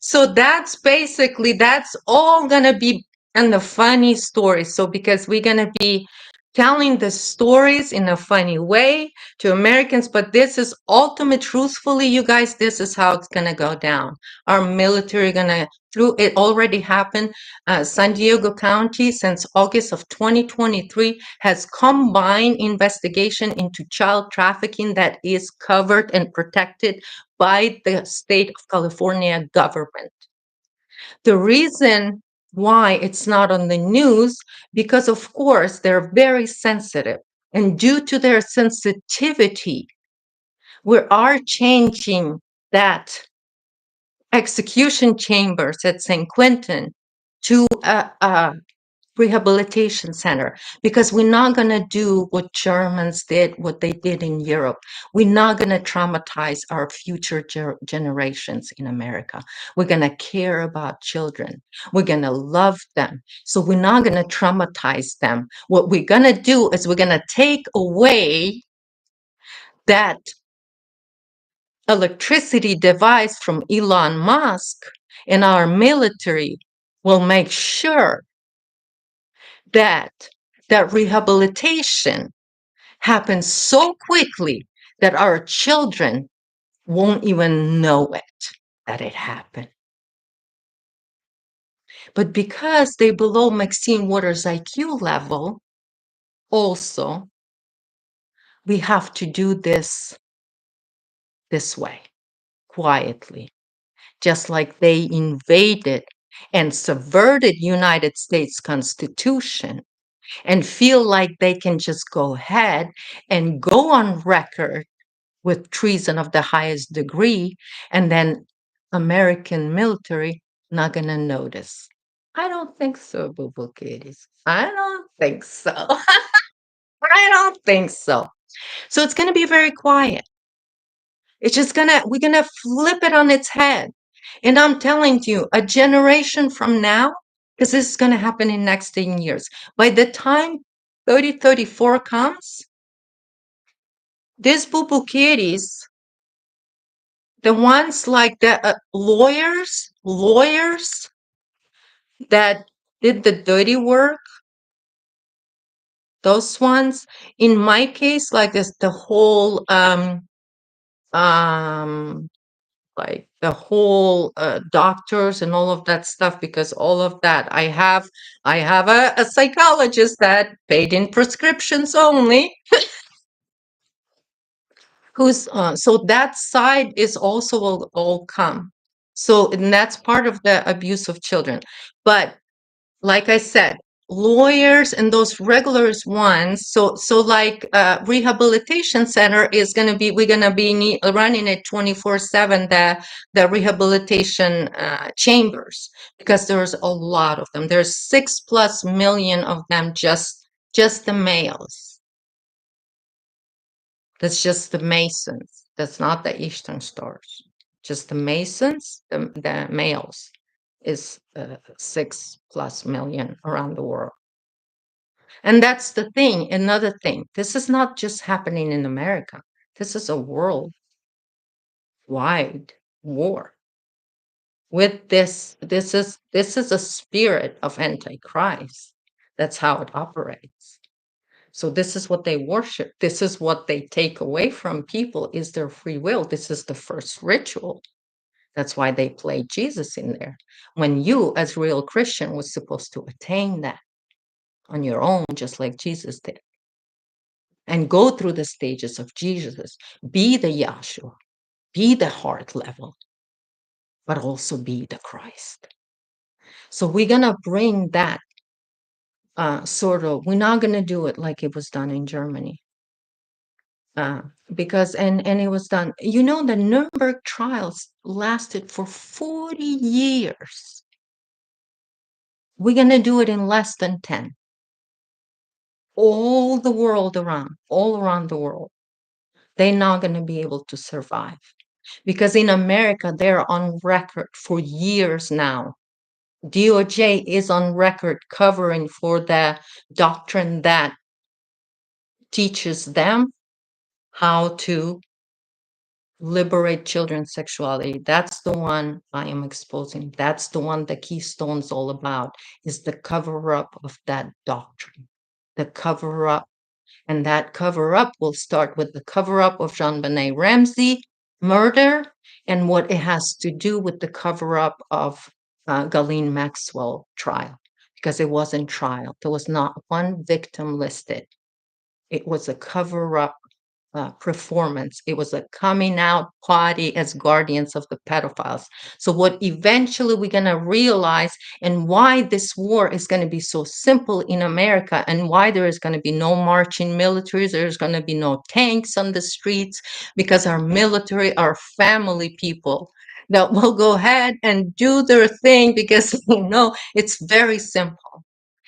So that's basically, that's all gonna be in the funny stories. So because we're gonna be telling the stories in a funny way to Americans, but this is ultimate, truthfully, you guys, this is how it's gonna go down. Our military gonna, through it already happened. San Diego County, since August of 2023, has combined investigation into child trafficking that is covered and protected by the state of California government. The reason why it's not on the news, because of course they're very sensitive. And due to their sensitivity, we are changing that execution chambers at St. Quentin to a rehabilitation center, because we're not going to do what Germans did, what they did in Europe. We're not going to traumatize our future generations in America. We're going to care about children. We're going to love them. So we're not going to traumatize them. What we're going to do is we're going to take away that electricity device from Elon Musk, and our military will make sure that that rehabilitation happens so quickly that our children won't even know it, that it happened. But because they're below Maxine Waters' IQ level, also, we have to do this way, quietly, just like they invaded and subverted United States Constitution and feel like they can just go ahead and go on record with treason of the highest degree, and then American military not gonna notice. I don't think so, boo boo kitties. I don't think so. I don't think so. So it's gonna be very quiet. It's just we're gonna flip it on its head. And I'm telling you, a generation from now, because this is gonna happen in next 10 years, by the time 3034 comes, these boo boo kitties, the ones like the lawyers that did the dirty work, those ones, in my case, like this, the whole like the whole doctors and all of that stuff, because all of that, I have a psychologist that paid in prescriptions only, who's so that side is also will all come. So, and that's part of the abuse of children. But like I said, lawyers and those regular ones. So like rehabilitation center is going to be, we're going to be running it 24/7. The rehabilitation chambers, because there's a lot of them. There's 6+ million of them, just the males. That's just the Masons. That's not the Eastern Stars. Just the Masons, the males, is 6+ million around the world. And that's the thing. Another thing, this is not just happening in America. This is a worldwide war. With this is a spirit of Antichrist. That's how it operates. So this is what they worship. This is what they take away from people, is their free will. This is the first ritual. That's why they play Jesus in there. When you, as real Christian, was supposed to attain that on your own, just like Jesus did, and go through the stages of Jesus, be the Yahshua, be the heart level, but also be the Christ. So we're gonna bring that we're not gonna do it like it was done in Germany. Because and it was done, the Nuremberg trials lasted for 40 years. We're going to do it in less than 10. All around the world, they're not going to be able to survive. Because in America, they're on record for years now. DOJ is on record covering for the doctrine that teaches them how to liberate children's sexuality. That's the one I am exposing. That's the one the Keystone's all about, is the cover-up of that doctrine. The cover-up. And that cover-up will start with the cover-up of Jean-Benet Ramsey murder, and what it has to do with the cover-up of Ghislaine Maxwell trial. Because it wasn't trial. There was not one victim listed. It was a cover-up performance. It was a coming out party as guardians of the pedophiles. So what eventually we're going to realize, and why this war is going to be so simple in America, and why there is going to be no marching militaries, there's going to be no tanks on the streets, because our military are family people that will go ahead and do their thing, because it's very simple.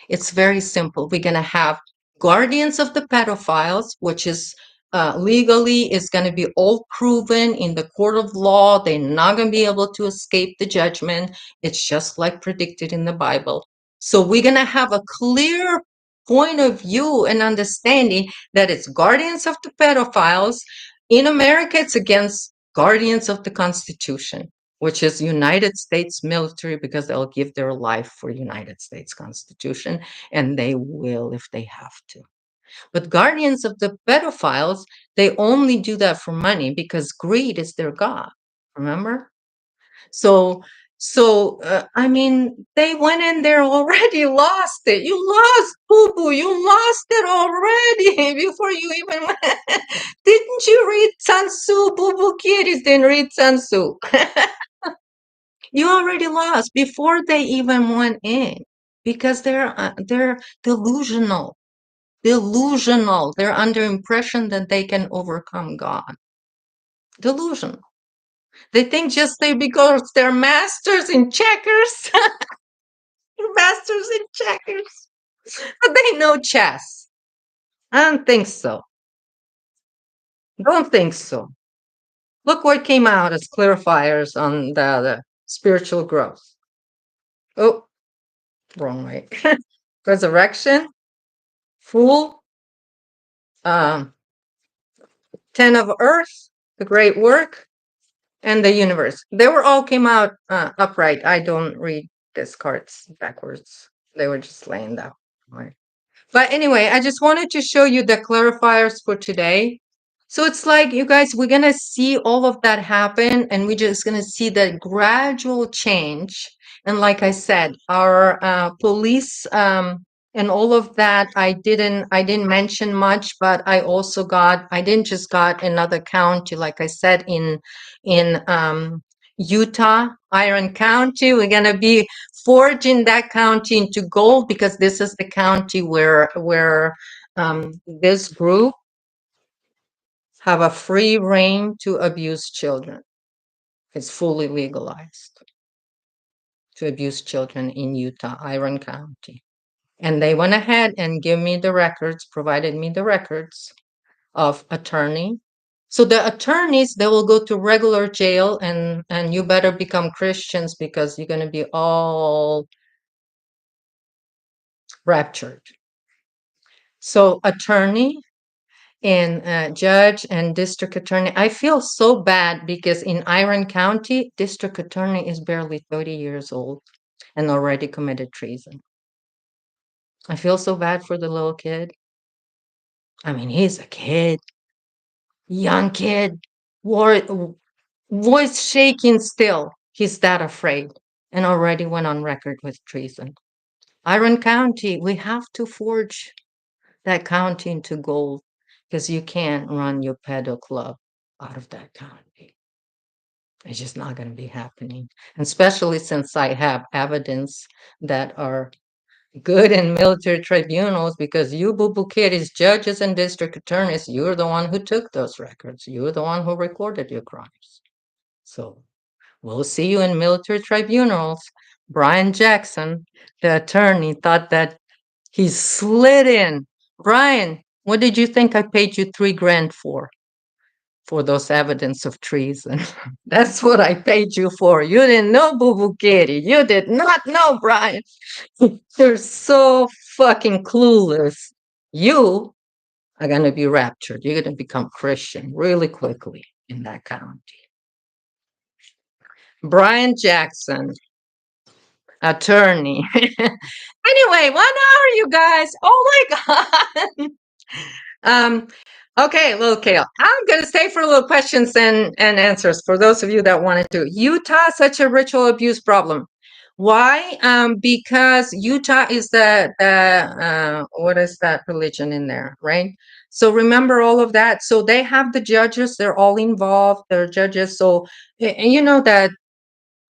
It's very simple. We're going to have guardians of the pedophiles, which is legally is going to be all proven in the court of law. They're not going to be able to escape the judgment. It's just like predicted in the Bible. So we're going to have a clear point of view and understanding that it's guardians of the pedophiles. In America, it's against guardians of the Constitution, which is United States military, because they'll give their life for United States Constitution, and they will if they have to. But guardians of the pedophiles, they only do that for money, because greed is their god. Remember? So, I mean, they went in there already, lost it. You lost, boo boo. You lost it already before you even went. Didn't you read Sun Tzu? Boo boo kiddies didn't read Sun Tzu. You already lost before they even went in, because they're delusional. Delusional. They're under impression that they can overcome God. Delusional. They think just because they're masters in checkers, masters in checkers, but they know chess. I don't think so. Don't think so. Look what came out as clarifiers on the spiritual growth. Oh, wrong way. Resurrection, Fool, 10 of Earth, the Great Work, and the Universe. They were all came out upright. I don't read these cards backwards. They were just laying that way. But anyway, I just wanted to show you the clarifiers for today. So it's like, you guys, we're going to see all of that happen, and we're just going to see that gradual change. And like I said, our police and all of that, I didn't mention much, but I didn't just got another county, like I said, in Utah, Iron County. We're going to be forging that county into gold because this is the county where this group have a free reign to abuse children. It's fully legalized to abuse children in Utah, Iron County. And they went ahead and give me the records, provided me the records of attorney. So the attorneys, they will go to regular jail, and you better become Christians because you're going to be all raptured. So attorney and judge and district attorney, I feel so bad because in Iron County, district attorney is barely 30 years old and already committed treason. I feel so bad for the little kid. I mean, he's a kid, young kid, voice shaking still. He's that afraid and already went on record with treason. Iron County, we have to forge that county into gold because you can't run your pedal club out of that county. It's just not going to be happening. And especially since I have evidence that are good in military tribunals, because you boo-boo kiddies, judges and district attorneys, you're the one who took those records. You're the one who recorded your crimes. So we'll see you in military tribunals. Brian Jackson, the attorney, thought that he slid in. Brian, what did you think I paid you $3,000 for? For those evidence of treason. That's what I paid you for. You didn't know, Boo Boo Kitty. You did not know, Brian. You're so fucking clueless. You are going to be raptured. You're going to become Christian really quickly in that county. Brian Jackson, attorney. Anyway, 1 hour, you guys. Oh my God. Okay, little Kale. I'm going to stay for little questions and answers for those of you that wanted to. Utah, such a ritual abuse problem. Why? Because Utah is what is that religion in there, right? So remember all of that. So they have the judges. They're all involved. They're judges. So and you know that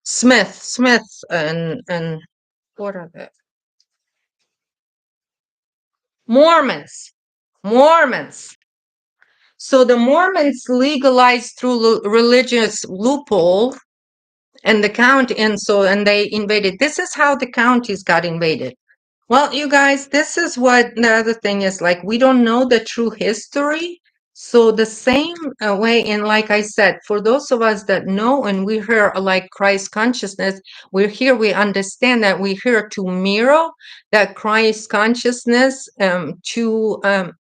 Smith, and what are they? Mormons. Mormons. So the Mormons legalized through religious loophole and the county, and they invaded. This is how the counties got invaded. Well, you guys, this is what the other thing is like. We don't know the true history. So the same way, and like I said, for those of us that know and we hear like Christ consciousness, we're here, we understand that we're here to mirror that Christ consciousness to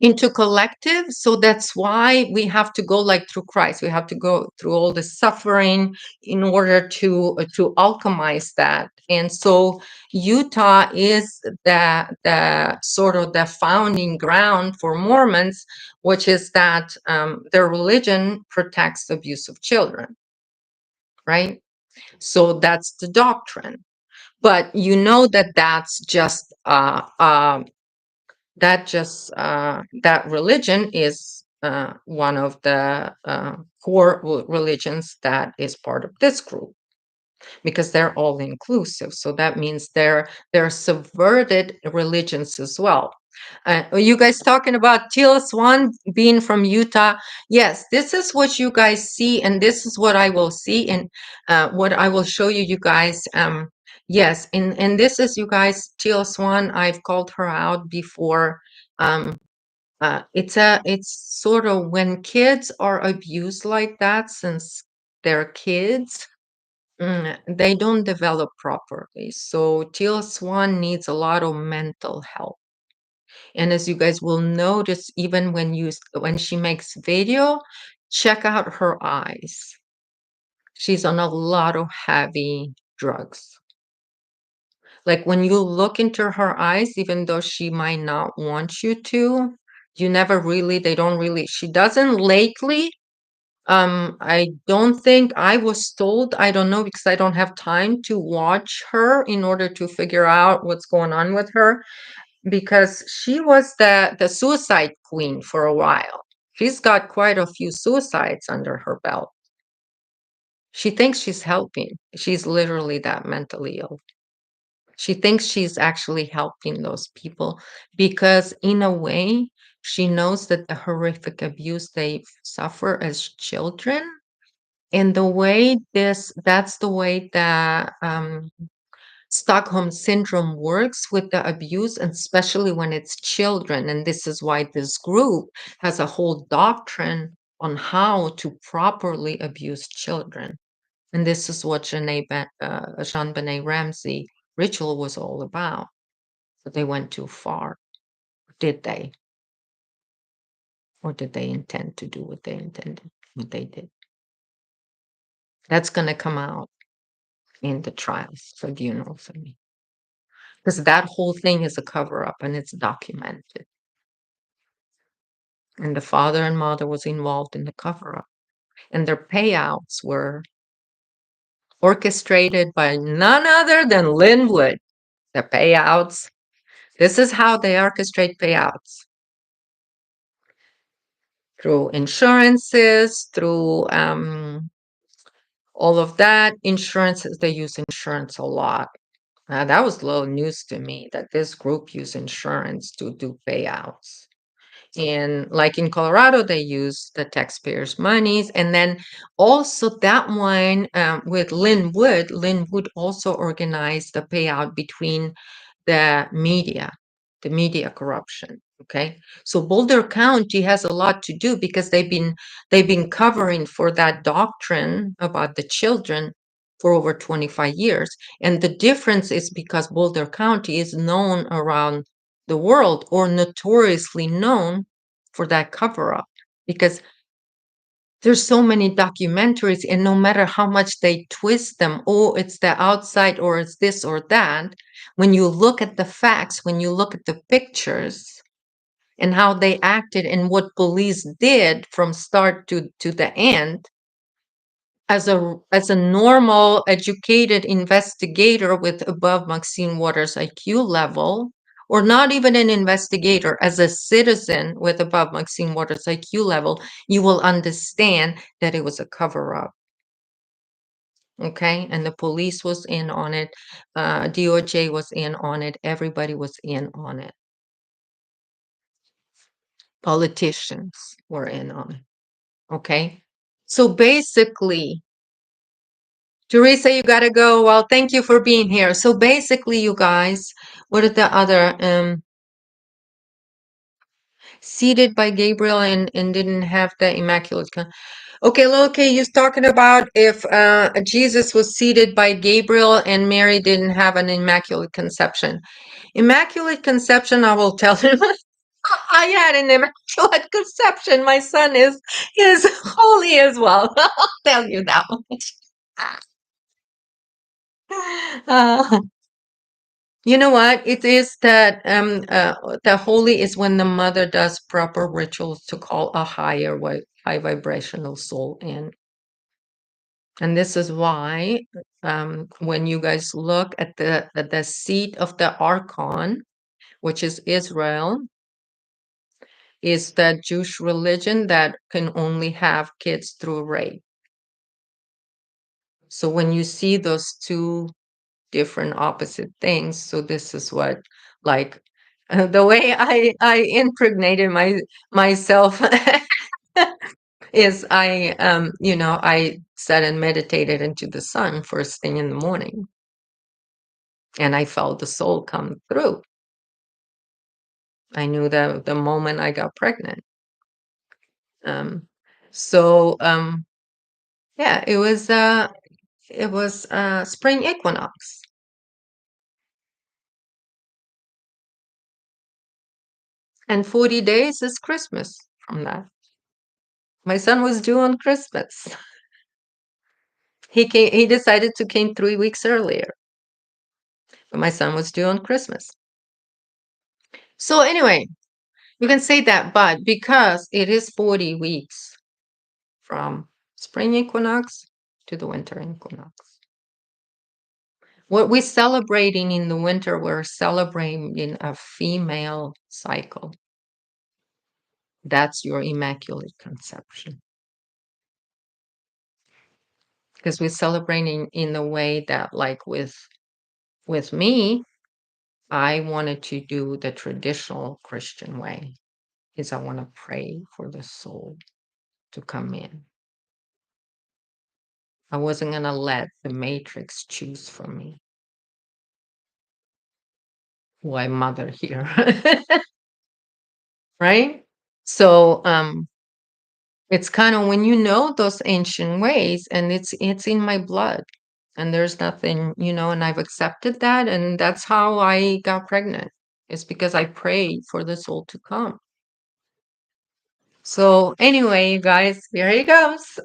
into collective. So that's why we have to go like through Christ. We have to go through all the suffering in order to alchemize that. And so Utah is the sort of the founding ground for Mormons, which is that their religion protects abuse of children, right? So that's the doctrine. But you know that that's just that religion is one of the core religions that is part of this group because they're all inclusive. So that means they're subverted religions as well. Are you guys talking about Teal Swan being from Utah? Yes, this is what you guys see, and this is what I will see, and what I will show you, you guys. Yes, and this is, you guys, Teal Swan. I've called her out before. It's sort of when kids are abused like that, since they're kids, they don't develop properly. So Teal Swan needs a lot of mental help. And as you guys will notice, even when she makes video, check out her eyes. She's on a lot of heavy drugs. Like when you look into her eyes, even though she might not want you to, they don't really, she doesn't lately. I don't think I was told, I don't know, because I don't have time to watch her in order to figure out what's going on with her, because she was the suicide queen for a while. She's got quite a few suicides under her belt. She thinks she's helping. She's literally that mentally ill. She thinks she's actually helping those people because, in a way, she knows that the horrific abuse they suffer as children, and that's the way that Stockholm syndrome works with the abuse, and especially when it's children. And this is why this group has a whole doctrine on how to properly abuse children. And this is what Jean Benet Ramsey ritual was all about. But they went too far. Did they? Or did they intend to do what they intended, what they did? That's going to come out in the trials tribunal for me. Because that whole thing is a cover up and it's documented. And the father and mother was involved in the cover up. And their payouts were orchestrated by none other than Linwood. The payouts. This is how they orchestrate payouts. Through insurances, through all of that. Insurances, they use insurance a lot. That was little news to me that this group used insurance to do payouts. And like in Colorado, they use the taxpayers' monies. And then also that one with Lynn Wood also organized the payout between the media corruption. Okay, so Boulder County has a lot to do because they've been covering for that doctrine about the children for over 25 years. And the difference is because Boulder County is known around the world, or notoriously known for that cover up, because there's so many documentaries, and no matter how much they twist them, oh, it's the outside or it's this or that, when you look at the facts, when you look at the pictures and how they acted and what police did from start to the end, as a normal educated investigator with above Maxine Waters IQ level, or not even an investigator, as a citizen with above Maxine Waters IQ level, you will understand that it was a cover up. Okay, and the police was in on it, DOJ was in on it, everybody was in on it. Politicians were in on it. Okay, so basically, Teresa, you gotta go. Well, thank you for being here. So basically, you guys, what are the other seated by Gabriel and didn't have the Immaculate Okay, okay, you're talking about if Jesus was seated by Gabriel and Mary didn't have an Immaculate Conception. Immaculate Conception, I will tell you. I had an Immaculate Conception. My son is holy as well. I'll tell you that much. Uh, You know what? It is that the holy is when the mother does proper rituals to call a high vibrational soul in. And this is why when you guys look at the seat of the Archon, which is Israel, is that Jewish religion that can only have kids through rape. So when you see those two different opposite things, so this is what, like, the way I impregnated myself is I sat and meditated into the sun first thing in the morning, and I felt the soul come through. I knew that the moment I got pregnant. um so yeah, it was spring equinox, and 40 days is Christmas from that. My son was due on Christmas. He decided to came 3 weeks earlier, but my son was due on Christmas. So anyway, you can say that, but because it is 40 weeks from spring equinox to the winter equinox. What we're celebrating in the winter, we're celebrating a female cycle. That's your Immaculate Conception. because we're celebrating in the way that, like, with me, I wanted to do the traditional Christian way, is I want to pray for the soul to come in. I wasn't going to let the matrix choose for me who I mother here. Right? So it's kind of when you know those ancient ways, and it's in my blood, and there's nothing, and I've accepted that, and that's how I got pregnant. It's because I prayed for the soul to come. So anyway, you guys, here he comes.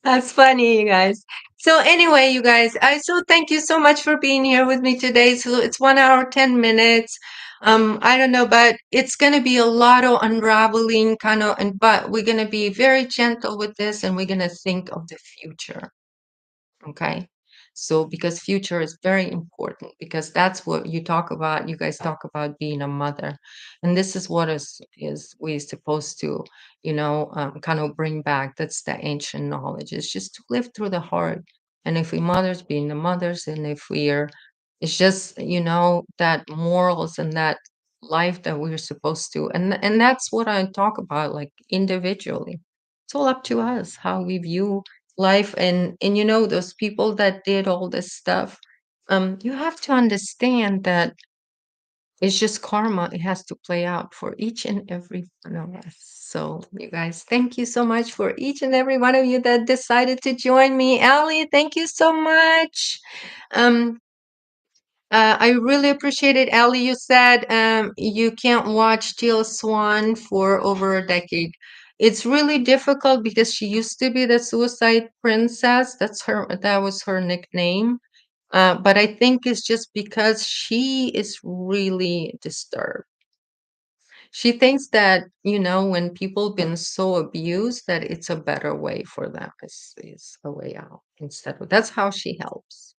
That's funny, you guys. So anyway, you guys, I so thank you so much for being here with me today. So it's 1 hour, 10 minutes. I don't know, but it's gonna be a lot of unraveling kind of, but we're gonna be very gentle with this, and we're gonna think of the future. Okay. So because future is very important, because that's what you talk about. You guys talk about being a mother, and this is what is we supposed to, kind of bring back. That's the ancient knowledge. It's just to live through the heart. And if we mothers being the mothers, and if we are, it's just, that morals and that life that we're supposed to, and that's what I talk about, like, individually. It's all up to us how we view life, and those people that did all this stuff. You have to understand that it's just karma. It has to play out for each and every one of us. So you guys, thank you so much for each and every one of you that decided to join me. Ali, thank you so much. um I really appreciate it. Ali, you said you can't watch Teal Swan for over a decade. It's really difficult because she used to be the Suicide Princess. That was her nickname. But I think it's just because she is really disturbed. She thinks that, when people been so abused, that it's a better way for them, is a way out instead of, that's how she helps.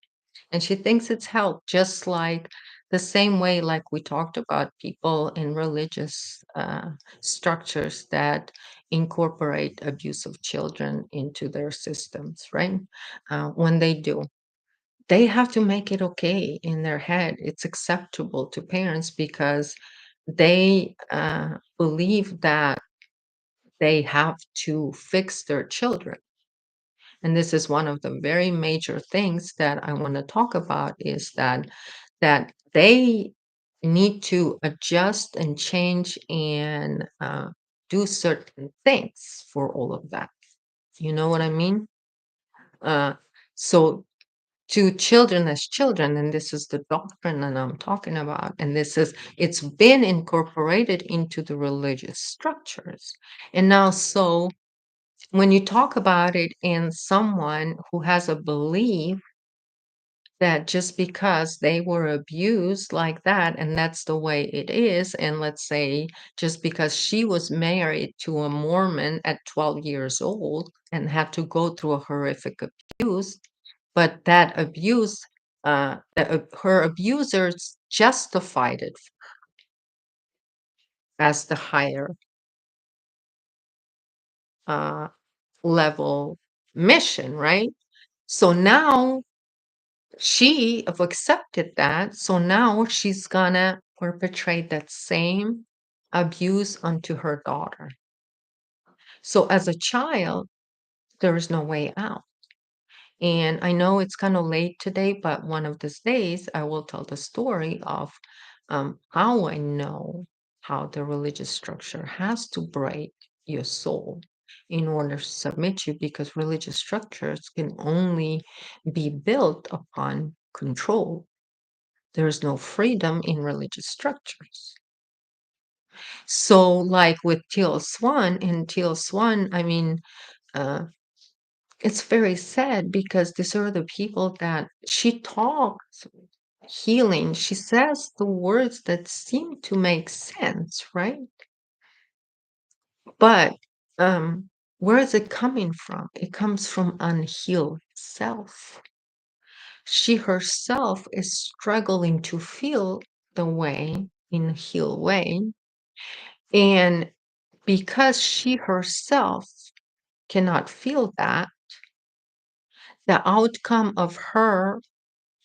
And she thinks it's help, just like the same way, like we talked about people in religious structures that incorporate abuse of children into their systems, right? When they do, they have to make it okay in their head. It's acceptable to parents because they believe that they have to fix their children. And this is one of the very major things that I want to talk about, is that they need to adjust and change and do certain things for all of that. You know what I mean? Uh, so to children as children, and this is the doctrine that I'm talking about, and it's been incorporated into the religious structures. And now, so when you talk about it in someone who has a belief that just because they were abused like that, and that's the way it is, and let's say just because she was married to a Mormon at 12 years old and had to go through a horrific abuse, but that abuse, her abusers justified it as the higher uh, level mission, right? So now she have accepted that. So now she's gonna perpetrate that same abuse onto her daughter. So as a child, there is no way out. And I know it's kind of late today, but one of these days I will tell the story of how I know how the religious structure has to break your soul in order to submit you, because religious structures can only be built upon control. There is no freedom in religious structures. So, like with Teal Swan, I mean, uh, it's very sad because these are the people that she talks healing. She says the words that seem to make sense, right? But where is it coming from? It comes from unhealed self. She herself is struggling to feel the way in a healed way. And because she herself cannot feel that, the outcome of her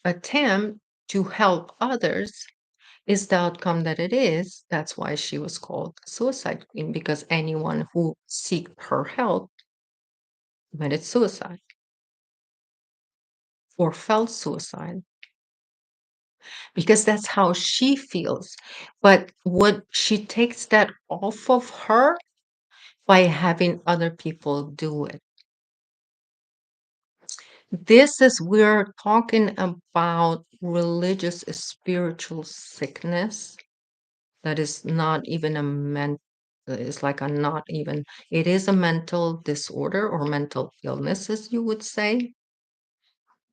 attempt to help others is the outcome that it is. That's why she was called a suicide queen, because anyone who seeked her help committed suicide or felt suicide, because that's how she feels. But what she takes that off of her by having other people do it. This is, we're talking about religious spiritual sickness that is not even a it's like a not even, it is a mental disorder or mental illness, as you would say.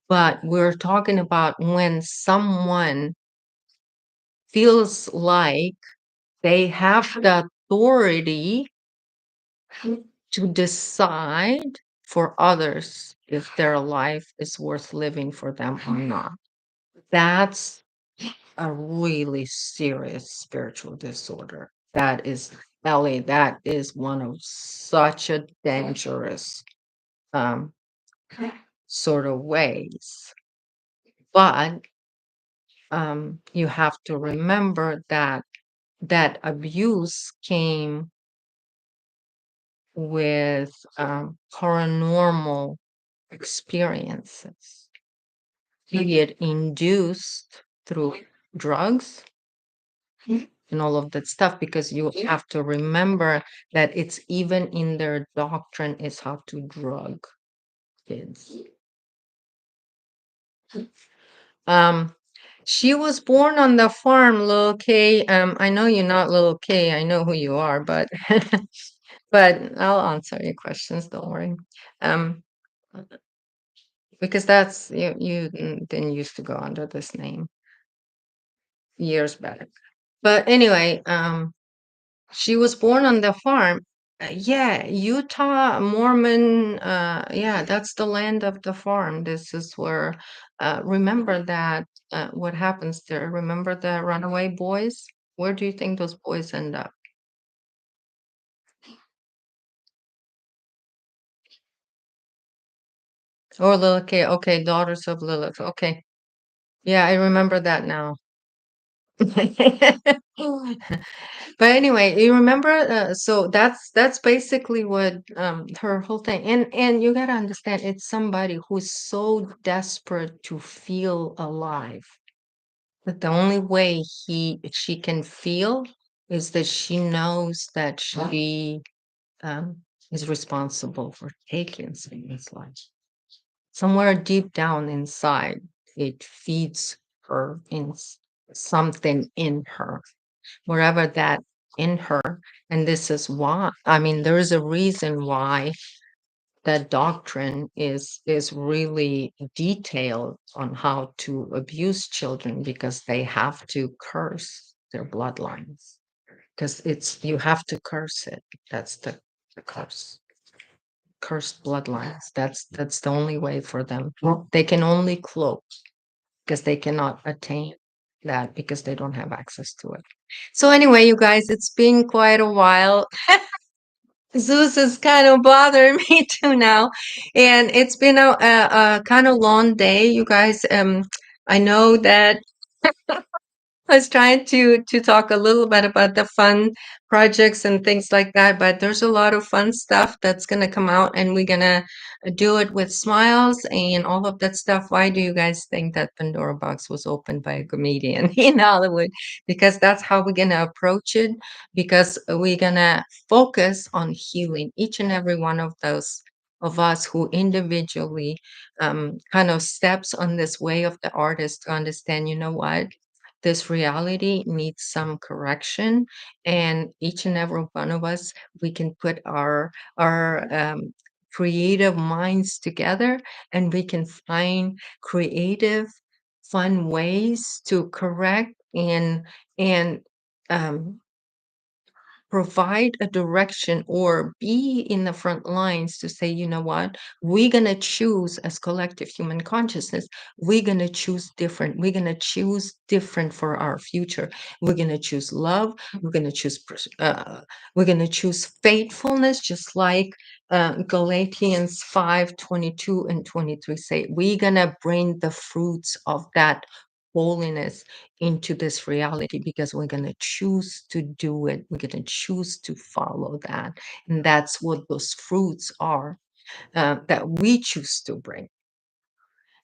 But we're talking about when someone feels like they have the authority to decide for others if their life is worth living for them or not. That's a really serious spiritual disorder. That is, Ellie, that is one of such a dangerous um, sort of ways. But you have to remember that that abuse came with paranormal experiences, be it induced through drugs and all of that stuff, because you have to remember that it's even in their doctrine is how to drug kids. Um, she was born on the farm, little K. I know you're not little K. I know who you are, but but I'll answer your questions. Don't worry. Um, because that's you didn't used to go under this name years back. But anyway, she was born on the farm. Yeah, Utah, Mormon, yeah, that's the land of the farm. This is where, remember that, what happens there. Remember the runaway boys? Where do you think those boys end up? Oh, Lilith, okay, okay, daughters of Lilith. Okay. Yeah, I remember that now. But anyway, you remember, so that's basically what her whole thing. And you got to understand, it's somebody who's so desperate to feel alive that the only way she can feel is that she knows that she um, is responsible for taking someone's life. Somewhere deep down inside, it feeds her in something in her, wherever that in her. And this is why, I mean, there is a reason why that doctrine is really detailed on how to abuse children, because they have to curse their bloodlines, because it's, you have to curse it. That's the curse, cursed bloodlines. That's the only way for them. They can only cloak, because they cannot attain that, because they don't have access to it. So anyway, you guys, it's been quite a while. Zeus is kind of bothering me too now, and it's been a kind of long day, you guys. I know that I was trying to talk a little bit about the fun projects and things like that, but there's a lot of fun stuff that's gonna come out, and we're gonna do it with smiles and all of that stuff. Why do you guys think that Pandora box was opened by a comedian in Hollywood? Because that's how we're gonna approach it, because we're gonna focus on healing each and every one of those of us who individually kind of steps on this way of the artist to understand, you know what? This reality needs some correction, and each and every one of us, we can put our creative minds together, and we can find creative, fun ways to correct and um, provide a direction or be in the front lines to say, you know what, we're going to choose as collective human consciousness, we're going to choose different. We're going to choose different for our future. We're going to choose love. We're going to choose, we're going to choose faithfulness, just like Galatians 5:22 and 23 say, we're going to bring the fruits of that holiness into this reality because we're going to choose to do it. We're going to choose to follow that. And that's what those fruits are that we choose to bring.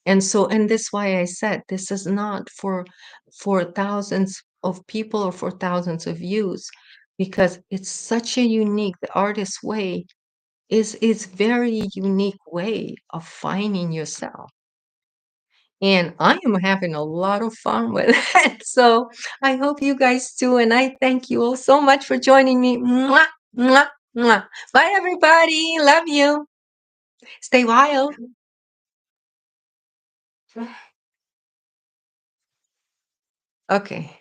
And that's why I said this is not for thousands of people or for thousands of views, because it's such a unique, the artist's way is very unique way of finding yourself. And I am having a lot of fun with it. So I hope you guys too. And I thank you all so much for joining me. Mwah, mwah, mwah. Bye, everybody. Love you. Stay wild. Okay.